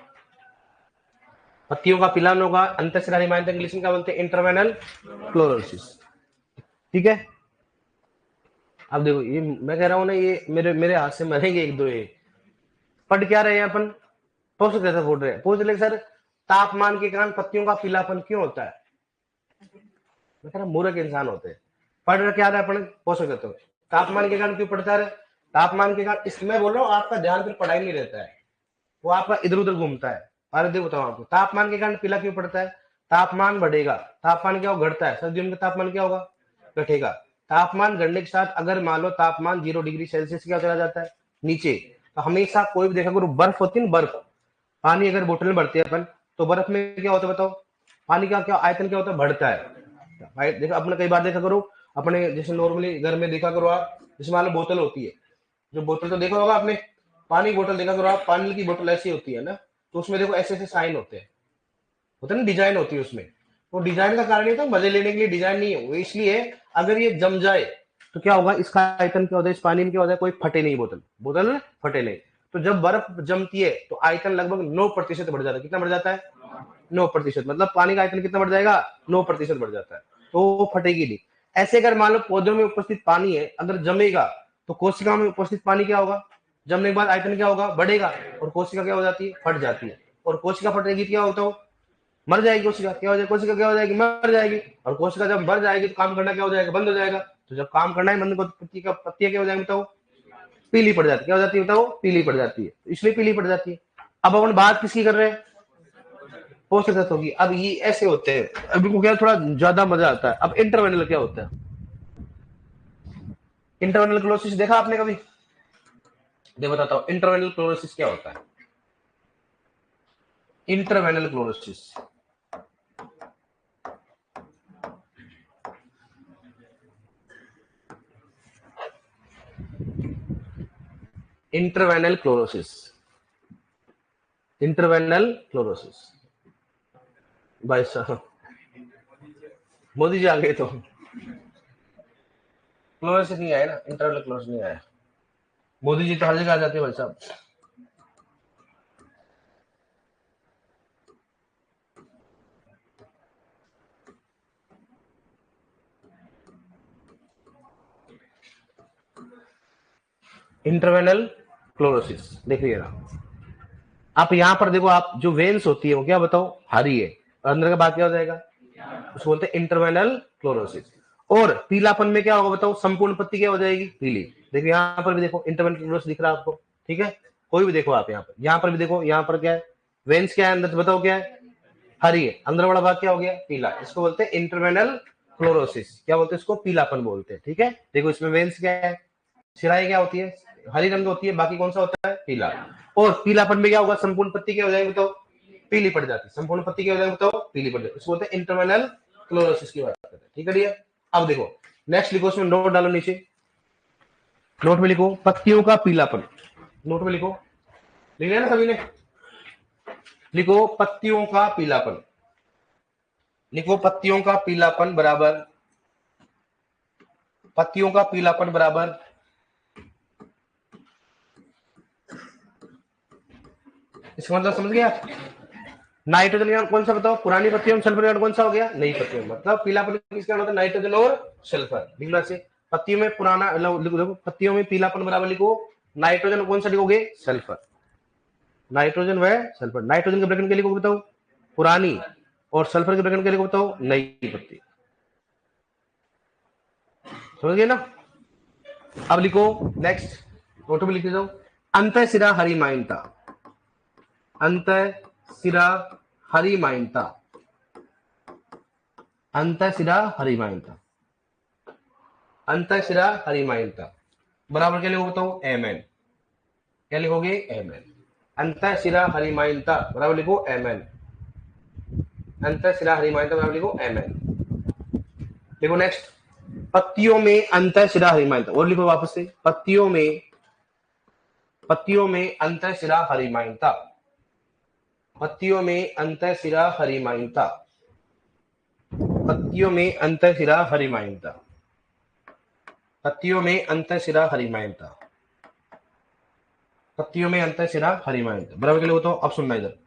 पत्तियों का पिलान होगा। अंतःशिरा हरिमाइंता इंग्लिश में क्या बोलते हैं? इंटरवेनल क्लोरोसिस। ठीक है, अब देखो ये मैं कह रहा हूँ ना, ये मेरे मेरे हाथ से मरेंगे एक दो ये। पढ़ क्या रहे हैं अपन? पोषक तत्व पढ़ रहे हैं। पूछ ले सर, तापमान के कारण पत्तियों का पीलापन क्यों होता है? मैं कह रहा मूर्ख इंसान होते हैं। पढ़ रहे क्या रहे अपन? पोषक तत्व। तापमान के कारण क्यों पड़ता है? तापमान के कारण, इसमें बोल रहा हूँ आपका ध्यान फिर पढ़ाई नहीं रहता है, वो आपका इधर उधर घूमता है। अरे देखो बताओ आपको, तापमान के कारण पीला क्यों पड़ता है? तापमान बढ़ेगा, तापमान क्या होगा? घटता है। सर्दियों में तापमान क्या होगा? घटेगा। तापमान घटने के साथ अगर मान लो तापमान 0 डिग्री सेल्सियस क्या चला जाता है? नीचे। तो हमेशा कोई भी देखा करो, बर्फ होती है ना, बर्फ, पानी अगर बोतल में भरते हैं अपन, तो बर्फ में क्या होता है बताओ? पानी का क्या आयतन क्या होता है? बढ़ता है। देखो अपने कई बार देखा करो, अपने जैसे नॉर्मली घर में देखा करो आप, जैसे मान लो बोतल होती है, जो बोतल तो देखा होगा आपने, पानी बोतल देखा करो आप, पानी की बोतल ऐसी होती है ना, तो उसमें देखो ऐसे ऐसे साइन होते हैं, होता है ना, डिजाइन होती है उसमें। वो डिजाइन का कारण ये था, मजे लेने के लिए डिजाइन नहीं है वो, इसलिए अगर ये जम जाए तो क्या होगा? इसका आयतन क्या होता है? इस पानी में क्या होता है? कोई फटे नहीं, बोतल बोतल फटे नहीं। तो जब बर्फ जमती है तो आयतन लगभग 9% बढ़ जाता है। कितना बढ़ जाता है? 9%। मतलब पानी का आयतन कितना बढ़ जाएगा? 9% बढ़ जाता है। तो वो फटेगी नहीं। ऐसे अगर मान लो पौधों में उपस्थित पानी है, अगर जमेगा तो कोशिका में उपस्थित पानी क्या होगा, जमने के बाद आयतन क्या होगा, बढ़ेगा, और कोशिका क्या हो जाती है, फट जाती है। और कोशिका फटेगी क्या होता है, मर जाएगी कोशिका, क्या हो जाएगी, कोशिका क्या हो जाएगी, मर जाएगी। और कोशिका जब मर जाएगी तो काम करना क्या हो जाएगा, बंद हो जाएगा। तो जब काम करना है बंद, पत्तियां क्या हो जाएंगी बताओ, पीली पड़ जाती है। क्या हो जाती है बताओ, पीली पड़ जाती है, इसलिए पीली पड़ जाती है। अब अपन बात किसकी कर रहे हैं, पोषक तत्व की। अब ये ऐसे होते हैं, अब इनको क्या थोड़ा ज्यादा मजा आता है। अब इंटरवेनल क्या होता है, इंटरवेनल क्लोरोसिस देखा आपने कभी, दे बताता हूं इंटरवेनल क्लोरोसिस क्या होता है। इंटरवेनल chlorosis, interveinal chlorosis, interveinal chlorosis. भाई साहब मोदी जी आ गए तो क्लोरोसिस नहीं आया ना, इंटरवेनल क्लोरोसिस नहीं आया। मोदी जी तो हर जगह आ जाते हैं भाई साहब। इंटरवेनल क्लोरोसिस देखिए ना, आप यहां पर देखो, आप जो वेन्स होती है वो क्या बताओ, हरी है, और अंदर का भाग क्या हो जाएगा, उसको बोलते हैं इंटरवेनल क्लोरोसिस। और पीलापन में क्या होगा बताओ, संपूर्ण पत्ती क्या हो जाएगी, पीली। देखो यहाँ पर भी देखो इंटरवेनल क्लोरोसिस दिख रहा है आपको, ठीक है, कोई भी देखो आप यहाँ पर भी देखो, यहाँ पर क्या है, वेन्स क्या है अंदर, बताओ क्या है, हरी है, अंदर वाला भाग क्या हो गया, पीला। इसको बोलते हैं इंटरवेनल क्लोरोसिस, क्या बोलते हैं इसको, पीलापन बोलते हैं। ठीक है, देखो इसमें वेन्स क्या है, सिराई क्या होती है, हरी रंग होती है, बाकी कौन सा होता है, पीला। और पीलापन में क्या होगा, संपूर्ण पत्ती क्या हो जाएगी बताओ, पीली पड़ जाती है, संपूर्ण पत्ती क्या हो जाएगी बताओ, पीली पड़ जाती है। इसको बोलते हैं इंटरवेनल क्लोरोसिस की बात करते हैं। ठीक है डियर, अब देखो नेक्स्ट लिखो, इसमें नोट डालो नीचे, नोट में लिखो पत्तियों का पीलापन, नोट में लिखो, लिख लिया ना सभी ने, लिखो पत्तियों का पीलापन, लिखो पत्तियों का पीलापन बराबर, पत्तियों का पीलापन बराबर, इसका मतलब समझ गया, नाइट्रोजन इॉन कौन सा बताओ, पुरानी पत्तियों में, सल्फर इॉन कौन सा हो गया, नई पत्तियों में। मतलब पीलापन किसका होता है, नाइट्रोजन और सल्फर। लिखना से पत्तियों में पुराना, देखो पत्तियों में पीलापन बराबर लिखो, नाइट्रोजन कौन सा लिखोगे, सल्फर, नाइट्रोजन व सल्फर। नाइट्रोजन के ब्रैकेट के लिखो बताओ पुरानी, और सल्फर के ब्रैकेट के लिखो बताओ नई पत्ती। समझ गए ना। अब लिखो नेक्स्ट, ऑटो में लिख दो, अंतः सिरा हरिमाइनता, अंतः सिरा हरिमाइनता, अंतः सिरा हरिमाइनता, अंतः सिरा हरिमाइनता बराबर क्या लिखो बताओ, एम एन। क्या लिखोगे, एम एन। अंतः सिरा हरिमाइनता बराबर लिखो एम एन, अंतः सिरा हरिमाइनता बराबर लिखो एम एन। देखो नेक्स्ट, पत्तियों में अंतः सिरा हरिमाइनता, और लिखो वापस से, पत्तियों में, पत्तियों में अंतः सिरा हरिमाइनता, पत्तियों में अंतः सिरा हरिमाइनता, पत्तियों में अंतः सिरा हरिमाइनता, पत्तियों में अंतः सिरा हरिमाइनता, पत्तियों में अंतः सिरा हरिमाइनता बराबर के लिए बताओ। अब सुनना इधर,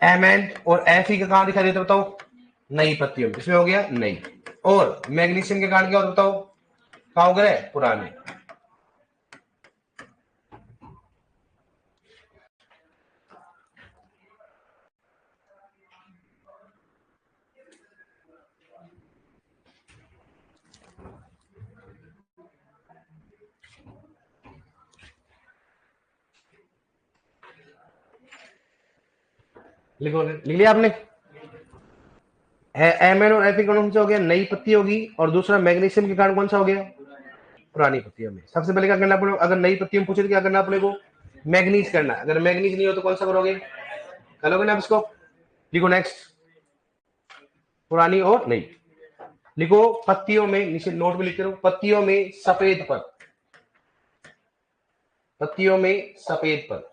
एम एन और एफ ई का कहां दिखाई देता बताओ, नई पत्तियों में, इसमें हो गया नई। और मैग्नीशियम के कारण क्या होता बताओ, कहां हो गए, पुराने। लिखो, लिख लिया आपने, एम एन और एफ ई कौन सा हो गया, नई पत्ती होगी, और दूसरा मैग्नीशियम के कारण कौन सा हो गया, पुरानी पत्तियों में। सबसे पहले क्या करना पड़ेगा, अगर नई पत्तियों में पूछे तो क्या करना पड़ेगा, मैग्नीज करना। अगर मैग्नीज नहीं हो तो कौन सा करोगे, करोगे ना इसको। लिखो नेक्स्ट, पुरानी और नई। लिखो पत्तियों में, नीचे नोट में लिखते रहो, पत्तियों में सफेद पर, पत्तियों में सफेद पर,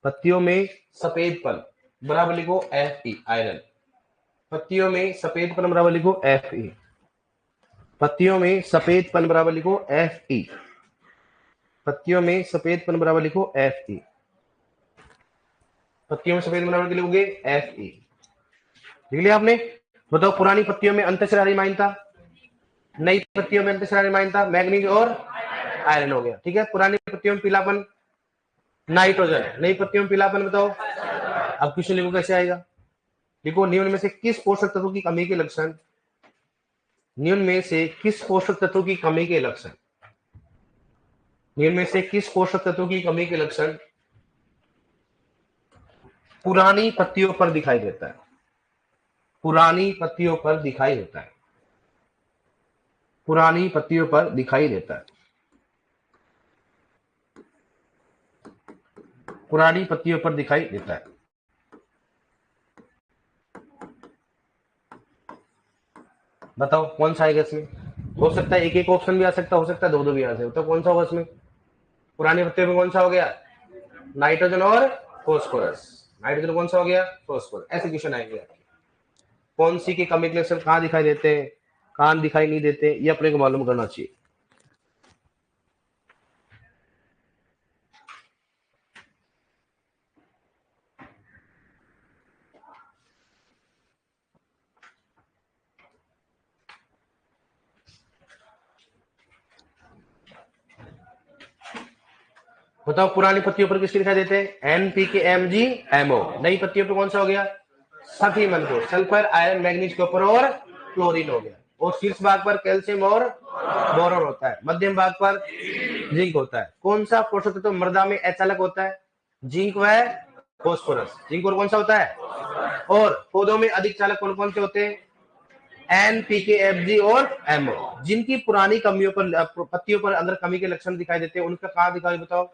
पत्तियों में सफेद पल बराबर लिखो एफ ई, आयरन। पत्तियों में सफेद पन बराबर लिखो एफ ई, पत्तियों में सफेद पन बराबर लिखो एफ ई, पत्तियों में सफेद पन बराबर लिखो एफ ई, पत्तियों में सफेद बराबर लिखोगे एफ ई। लिख लिया आपने। बताओ पुरानी पत्तियों में अंतःशिरा हरिमाइनता, नई पत्तियों में अंतःशिरा हरिमाइनता, मैग्नीज और आयरन हो गया। ठीक है, पुरानी पत्तियों में पीलापन नाइट्रोजन, नई पत्तियों में पीलापन बताओ। अब क्वेश्चन लिखो कैसे आएगा, देखो निम्न में से किस पोषक तत्व की कमी के लक्षण, निम्न में से किस पोषक तत्व की कमी के लक्षण, निम्न में से किस पोषक तत्व की कमी के लक्षण पुरानी पत्तियों पर दिखाई देता है, पुरानी पत्तियों पर दिखाई देता है, पुरानी पत्तियों पर दिखाई देता है, पुरानी पत्तियों पर दिखाई देता है। बताओ कौन सा आएगा इसमें, हो सकता है एक एक ऑप्शन भी आ सकता, हो सकता है दो दो भी आ सकता, तो कौन सा होगा इसमें, पुरानी पत्तियों में कौन सा हो गया, नाइट्रोजन और फॉस्फोरस, नाइट्रोजन कौन सा हो गया, फॉस्फोरस। ऐसे क्वेश्चन आएंगे आपके, कौन सी के कमी के लक्षण कहाँ दिखाई देते हैं, कहाँ दिखाई नहीं देते, ये अपने को मालूम करना चाहिए। बताओ पुरानी पत्तियों पर किसके दिखाई देते हैं, NPK MG MO, नई पत्तियों पर कौन सा हो गया, सभी मन को सल्फर आयरन मैग्नीज के ऊपर और क्लोरीन हो गया, और शीर्ष भाग पर कैल्शियम और बोरॉन होता है, मध्यम भाग पर जिंक होता है। कौन सा पोषक तत्व मृदा में अचालक होता है, जिंक व फॉस्फोरस, जिंक और कौन सा होता है, और पौधों में अधिक चालक कौन कौन से होते हैं, NPK FG और MO। जिनकी पुरानी कमियों पर पत्तियों पर अगर कमी के लक्षण दिखाई देते हैं उनका कहाँ दिखाई बताओ,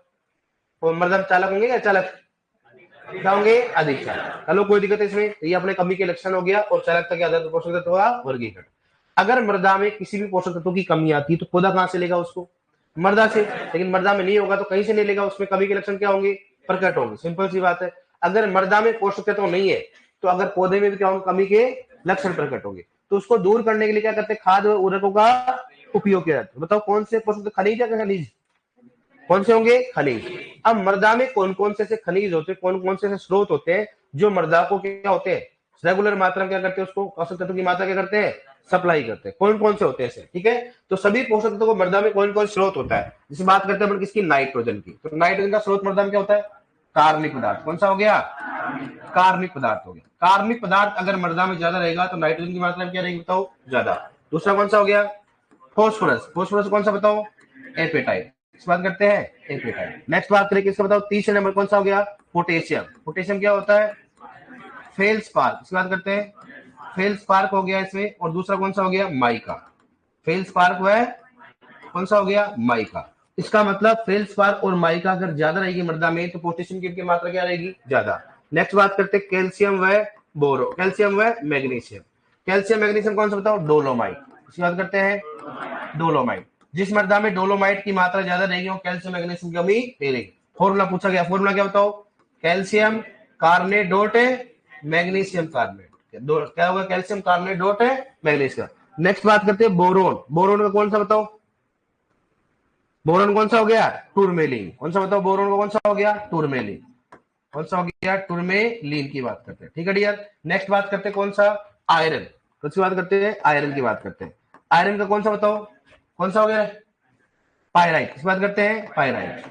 तो मतलब चालक होंगे या चालक, क्या होंगे, अधिक चालक। चलो कोई दिक्कत है इसमें, ये अपने कमी के लक्षण हो गया, और चालकता के आधार पर पोषक तत्व का वर्गीकरण। अगर मृदा में किसी भी पोषक तत्व की कमी आती है तो पौधा कहां से लेगा उसको, मृदा से, लेकिन मृदा में नहीं होगा तो कहीं से नहीं लेगा, उसमें कमी के लक्षण क्या होंगे, प्रकट होंगे, सिंपल सी बात है। अगर मृदा में पोषक तत्व नहीं है तो अगर पौधे में भी क्या होंगे, कमी के लक्षण प्रकट होंगे, तो उसको दूर करने के लिए क्या करते हैं, खाद व उर्वरकों का उपयोग किया जाता है। बताओ कौन से पोषक तत्व, खनिज या खनिज, कौन से होंगे, खनिज। अब मृदा में कौन कौन से खनिज होते हैं, कौन कौन से स्रोत होते हैं जो मृदा को क्या होते हैं, रेगुलर मात्रा में क्या करते हैं, उसको पोषक तत्व की मात्रा क्या करते हैं, सप्लाई करते हैं, कौन कौन से होते हैं ऐसे। ठीक है, तो सभी पोषक तत्वों को मृदा में कौन कौन स्रोत होता है, जैसे बात करते हैं अपन किसकी, नाइट्रोजन की, तो नाइट्रोजन का स्रोत मृदा में क्या होता है, कार्बनिक पदार्थ, कौन सा हो गया, कार्बनिक पदार्थ हो गया। कार्बनिक पदार्थ अगर मृदा में ज्यादा रहेगा तो नाइट्रोजन की मात्रा क्या रहेगी बताओ, ज्यादा। दूसरा कौन सा हो गया, फॉस्फोरस, फॉस्फोरस कौन सा बताओ, एपेटाइट, इस बात करते हैं एपेटाइट। नेक्स्ट बात करें किसका बताओ, तीसरे नंबर कौन सा हो गया, पोटेशियम, पोटेशियम क्या होता है, फेल्सपार, इस बात करते हैं, फेल्सपार्क हो गया इसमें, और दूसरा कौन सा हो गया, माइका, फेल्सपार्क है, कौन सा हो गया, माइका। इसका मतलब फेल्सपार्क और माइका अगर ज्यादा रहेगी मृदा में तो पोटेशियम की मात्रा क्या रहेगी, ज्यादा। नेक्स्ट बात करते हैं कैल्शियम व बोरो, कैल्शियम व मैग्नीशियम, कैल्शियम मैग्नीशियम कौन सा बताओ, डोलोमाइट, इसकी बात करते हैं, डोलोमाइट। जिस मृदा में डोलोमाइट की मात्रा ज्यादा रहेगी वो कैल्शियम मैग्नीशियम की कमी नहीं रहेगी। फॉर्मूला पूछा गया, फॉर्मूला क्या बताओ, calcium carbonate dot magnesium carbonate, क्या होगा, calcium carbonate dot magnesium. Next बात करते हैं बोरोन, बोरोन का कौन सा बताओ, बोरोन कौन सा हो गया, टूरमेलिन, कौन सा बताओ, बोरोन का कौन सा हो गया, टूरमेलिन, कौन सा हो गया, टूरमेलिन की बात करते हैं। ठीक है डियर, नेक्स्ट बात करते हैं कौन सा, आयरन, किसकी बात करते हैं, आयरन की बात करते हैं। आयरन का कौन सा बताओ, कौन सा हो गया, पायराइट, किस बात करते हैं, पायराइट।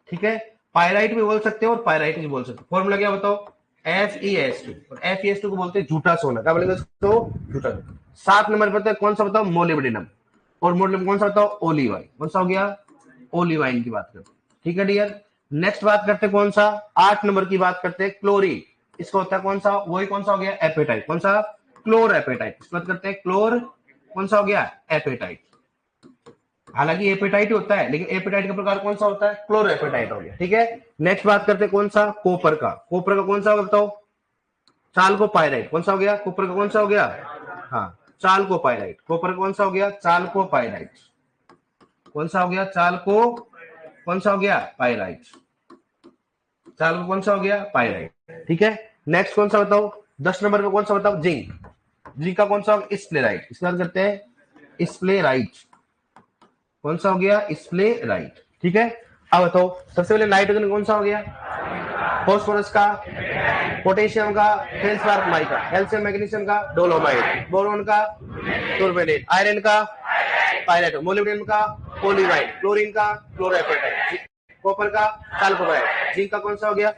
ठीक है, पायराइट भी बोल सकते हो और पायराइट भी बोल सकते हो। फॉर्मूला क्या बताओ, FeS2, और FeS2 को बोलते हैं झूठा सोना, क्या बोलेंगे उसको, झूठा सोना। 7 नंबर पर कौन सा बताओ, मोलिब्डेनम, और मोलिब्डेनम कौन सा बताओ, ओलिवाइन, कौन सा हो गया, ओलिवाइन की बात करते हैं। ठीक है डियर, नेक्स्ट बात करते हैं कौन सा, 8 नंबर की बात करते हैं क्लोरीन, इसका होता है कौन सा, वही कौन सा हो गया, एपेटाइट, कौन सा, क्लोर एपेटाइट, इस बात करते हैं क्लोर, कौन सा हो गया, एपेटाइट। हालांकि एपेटाइट होता है लेकिन एपेटाइट का प्रकार कौन सा होता है, क्लोरो एपेटाइट हो गया। ठीक है, नेक्स्ट बात करते हैं कौन सा, कॉपर का, कॉपर का कौन सा बताओ, चालको पायराइट, कौन सा हो गया, कॉपर का कौन सा हो गया, हाँ चालको पायराइट, कॉपर का कौन सा हो गया, चालको पायराइट, कौन सा हो गया, चालको, कौन सा हो गया, पायराइट, चालको कौन सा हो गया, पायराइट। ठीक है, नेक्स्ट कौन सा बताओ, 10 नंबर पे कौन सा बताओ, जिंक, जिंक का कौन सा, स्प्लेराइट, इसके बाद करते हैं स्प्लेराइट, कौन सा हो गया, स्प्लेराइट। ठीक है, अब बताओ सबसे पहले नाइट्रोजन कौन सा हो गया, फॉस्फोरस का, पोटेशियम का, फेल्सपार्क माइका, कैल्शियम मैग्नीशियम का, डोलोमाइट, बोरोन का, टूरमेलिन, आयरन का, पायराइट, मोलिब्डेनम का, पोलीवाइट, क्लोरीन का क्लोरोएपेटाइट, कॉपर का सल्फोनाइट, जिंक का कौन सा हो गया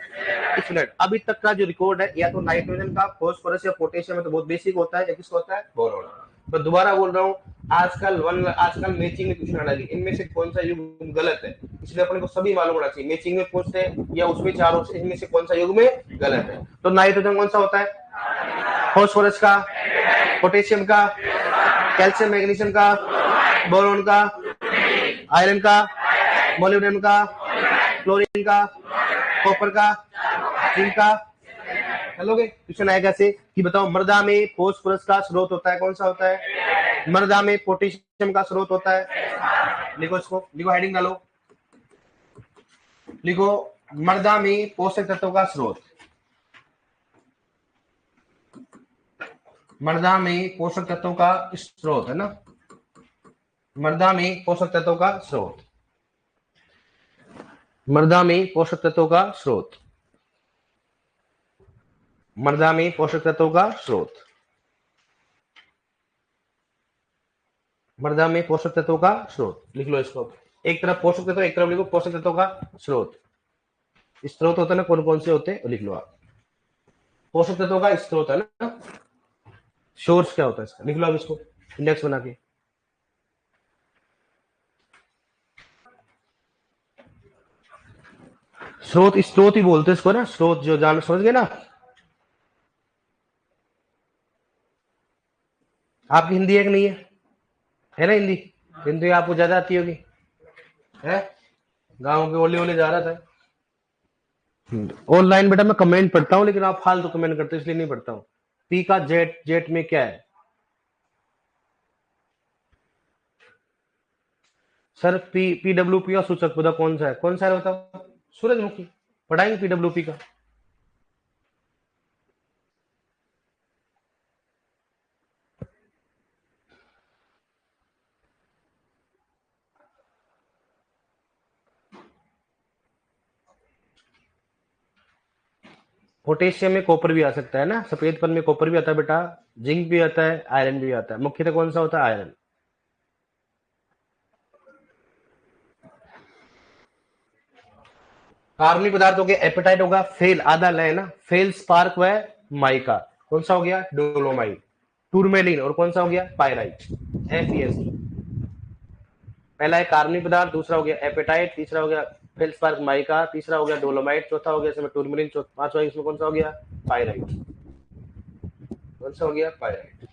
इथेनेट। अभी तक का जो रिकॉर्ड है या तो नाइट्रोजन का, फास्फोरस या पोटेशियम है तो बहुत बेसिक होता है, या किसका होता है बोरॉन। तो दोबारा बोल रहा हूँ, आजकल मैचिंग में क्वेश्चन लगी, इनमें से कौन सा युग गलत है, इसलिए अपने को सभी मालूम होना चाहिए। मैचिंग में पूछते हैं या उसमें चारों से इनमें से कौन सा युग में गलत है। तो नाइट्रोजन कौन सा होता है, फास्फोरस का, पोटेशियम का, कैल्शियम मैग्नीशियम का, बोरॉन का, आयरन का, मोलिब्डेनम का, क्लोरीन का, कॉपर का, जिंक का। चलोगे क्वेश्चन आएगा से कि बताओ मृदा में फास्फोरस का स्रोत होता है, कौन सा होता है, मृदा में पोटेशियम का स्रोत होता है। लिखो इसको, लिखो हेडिंग डालो, लिखो मृदा में पोषक तत्वों का स्रोत, मृदा में पोषक तत्वों का स्रोत है ना, मृदा में पोषक तत्वों का स्रोत, मृदा में पोषक तत्वों का स्रोत, मृदा में पोषक तत्वों का स्रोत, मृदा में पोषक तत्वों का स्रोत। लिख लो इसको, एक तरफ पोषक तत्व, एक तरफ लिखो पोषक तत्वों का स्रोत। स्रोत होता है ना, कौन कौन से होते हैं लिख लो आप। पोषक तत्वों का स्रोत है ना, सोर्स क्या होता है इसका, लिख लो आप इसको इंडेक्स बना के। स्रोत, स्रोत ही बोलते हैं इसको ना, स्रोत जो जान समझ गए ना। आपकी हिंदी है कि नहीं है ना हिंदी, हिंदी आपको ज्यादा आती होगी है। गाँव के ओले ओले जा रहा था। ऑनलाइन बेटा मैं कमेंट पढ़ता हूँ, लेकिन आप फालतू कमेंट करते हो इसलिए नहीं पढ़ता हूँ। पी का जेट, जेट में क्या है सर, पीडब्ल्यूपी का सूचक पौधा कौन सा है, कौन सा है बताओ, सूरजमुखी। पढ़ाएंगे पीडब्ल्यूपी का। पोटेशियम में कॉपर भी आ सकता है ना, सफेद पन में कॉपर भी आता है बेटा, जिंक भी आता है, आयरन भी आता है। मुख्यतः कौन सा होता है, आयरन। कार्बनिक पदार्थ हो गया, एपेटाइट होगा, फेल आधा ले ना, फेल स्पार्क व माइका, कौन सा हो गया डोलोमाइट, टूरमेलिन, और कौन सा हो गया पायराइट, FeSi। पहला है कार्बनिक पदार्थ, दूसरा हो गया एपेटाइट, तीसरा हो गया फेल स्पार्क माइका, तीसरा हो गया डोलोमाइट, चौथा हो गया इसमें टूरमेलिन, पांचवा इसमें कौन सा हो गया पायराइट, कौन सा हो गया पायराइट।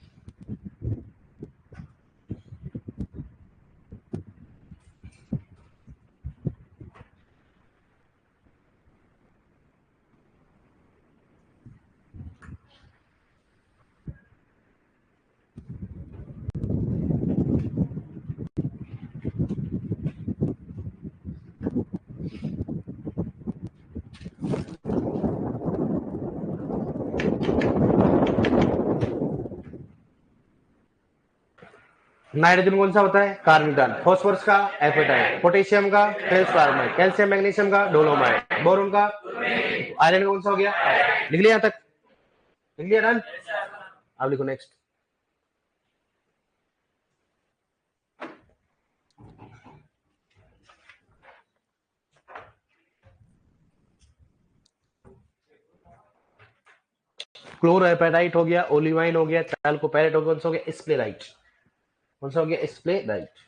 नाइट्रोजन कौन सा होता है कार्बन, फास्फोरस का एपेटाइट, पोटेशियम का फेल्सपार्माइट, कैल्शियम मैग्नीशियम का डोलोमाइट, बोरोन का, आयरन कौन सा हो गया, लिख लिया यहाँ तक, लिख लिया डन। अब लिखो नेक्स्ट। क्लोरोएपेटाइट हो गया, ओलिवाइन हो गया, चालकोपेरेट हो गया, कौन सा हो गया स्प्लेराइट, कौन सा हो गया स्प्लेराइट।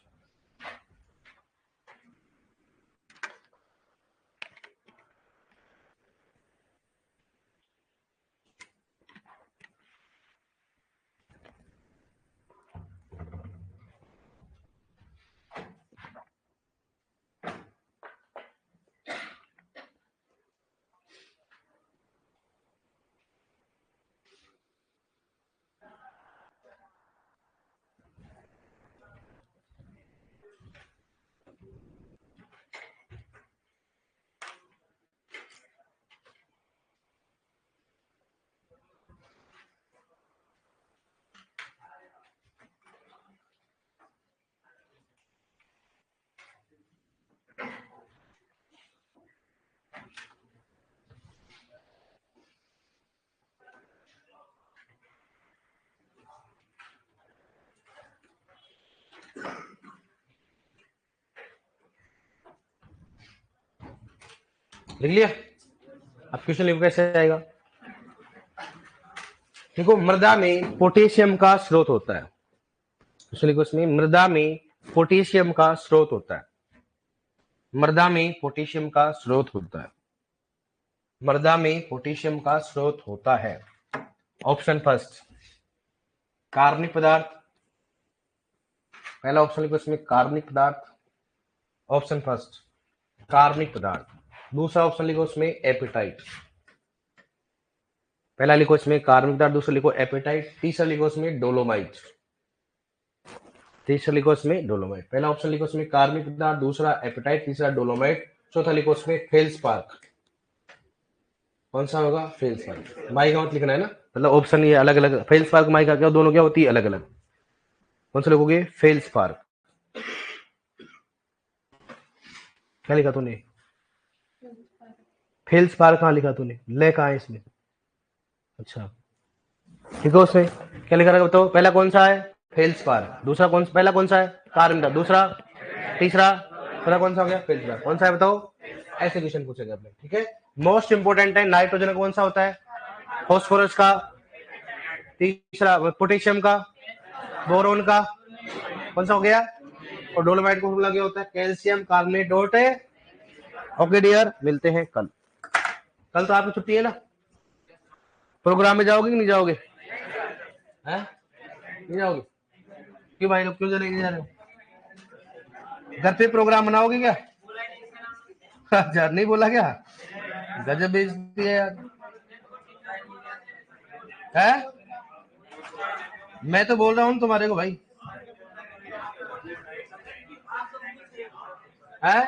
लिख लिया? अब क्वेश्चन लिखो कैसे आएगा। देखो मृदा में पोटेशियम का स्रोत होता है, क्वेश्चन लिखो इसमें मृदा में पोटेशियम का स्रोत होता है, मृदा में पोटेशियम का स्रोत होता है, मृदा में पोटेशियम का स्रोत होता है। ऑप्शन फर्स्ट कार्बनिक पदार्थ, पहला ऑप्शन लिखो इसमें कार्बनिक पदार्थ, ऑप्शन फर्स्ट कार्बनिक पदार्थ। दूसरा ऑप्शन लिखो इसमें एपेटाइट, पहला लिखो इसमें कार्बनिक पदार्थ, दूसरा लिखो एपेटाइट, तीसरा लिखो इसमें डोलोमाइट, तीसरा लिखो इसमें डोलोमाइट। पहला ऑप्शन लिखो इसमें कार्बनिक पदार्थ, दूसरा एपेटाइट, तीसरा डोलोमाइट, चौथा लिखो इसमें फेल्सपार्क। कौन सा होगा? फेल्सपार्क। माइका मत लिखना है ना, मतलब ऑप्शन ये अलग अलग, फेल्सपार्क माइका क्या दोनों क्या होती है? अलग अलग। कौन सा लिखोगे? फेल्सपार्क। क्या लिखा तूने? फेल्सपार्क कहाँ लिखा तूने? ले कहाँ है इसमें? अच्छा लिखो उसमें क्या लिखा रहा बताओ। पहला कौन सा है? फेल्सपार्क। दूसरा कौन, पहला कौन सा है? कार्बन, दूसरा, तीसरा, पहला कौन सा हो गया? फेल्सपार्क। कौन सा है बताओ? ऐसे क्वेश्चन पूछेगा अपने, ठीक है। मोस्ट इंपोर्टेंट है नाइट्रोजन का कौन सा होता है? फॉस्फोरस का, तीसरा पोटेशियम का, बोरोन का, कौन सा हो गया? और डोलोमाइट का फॉर्मूला क्या होता है? कैल्शियम कार्बोनेट डॉट है। ओके डियर, मिलते हैं कल। कल तो आपकी छुट्टी है ना, प्रोग्राम में जाओगे कि नहीं जाओगे? हैं? नहीं जाओगे? क्यों भाई लोग क्यों नहीं जा रहे हो? घर पे प्रोग्राम बनाओगे क्या? यार नहीं बोला क्या? गजब बेइज्जती है यार। है? मैं तो बोल रहा हूँ तुम्हारे को भाई। है?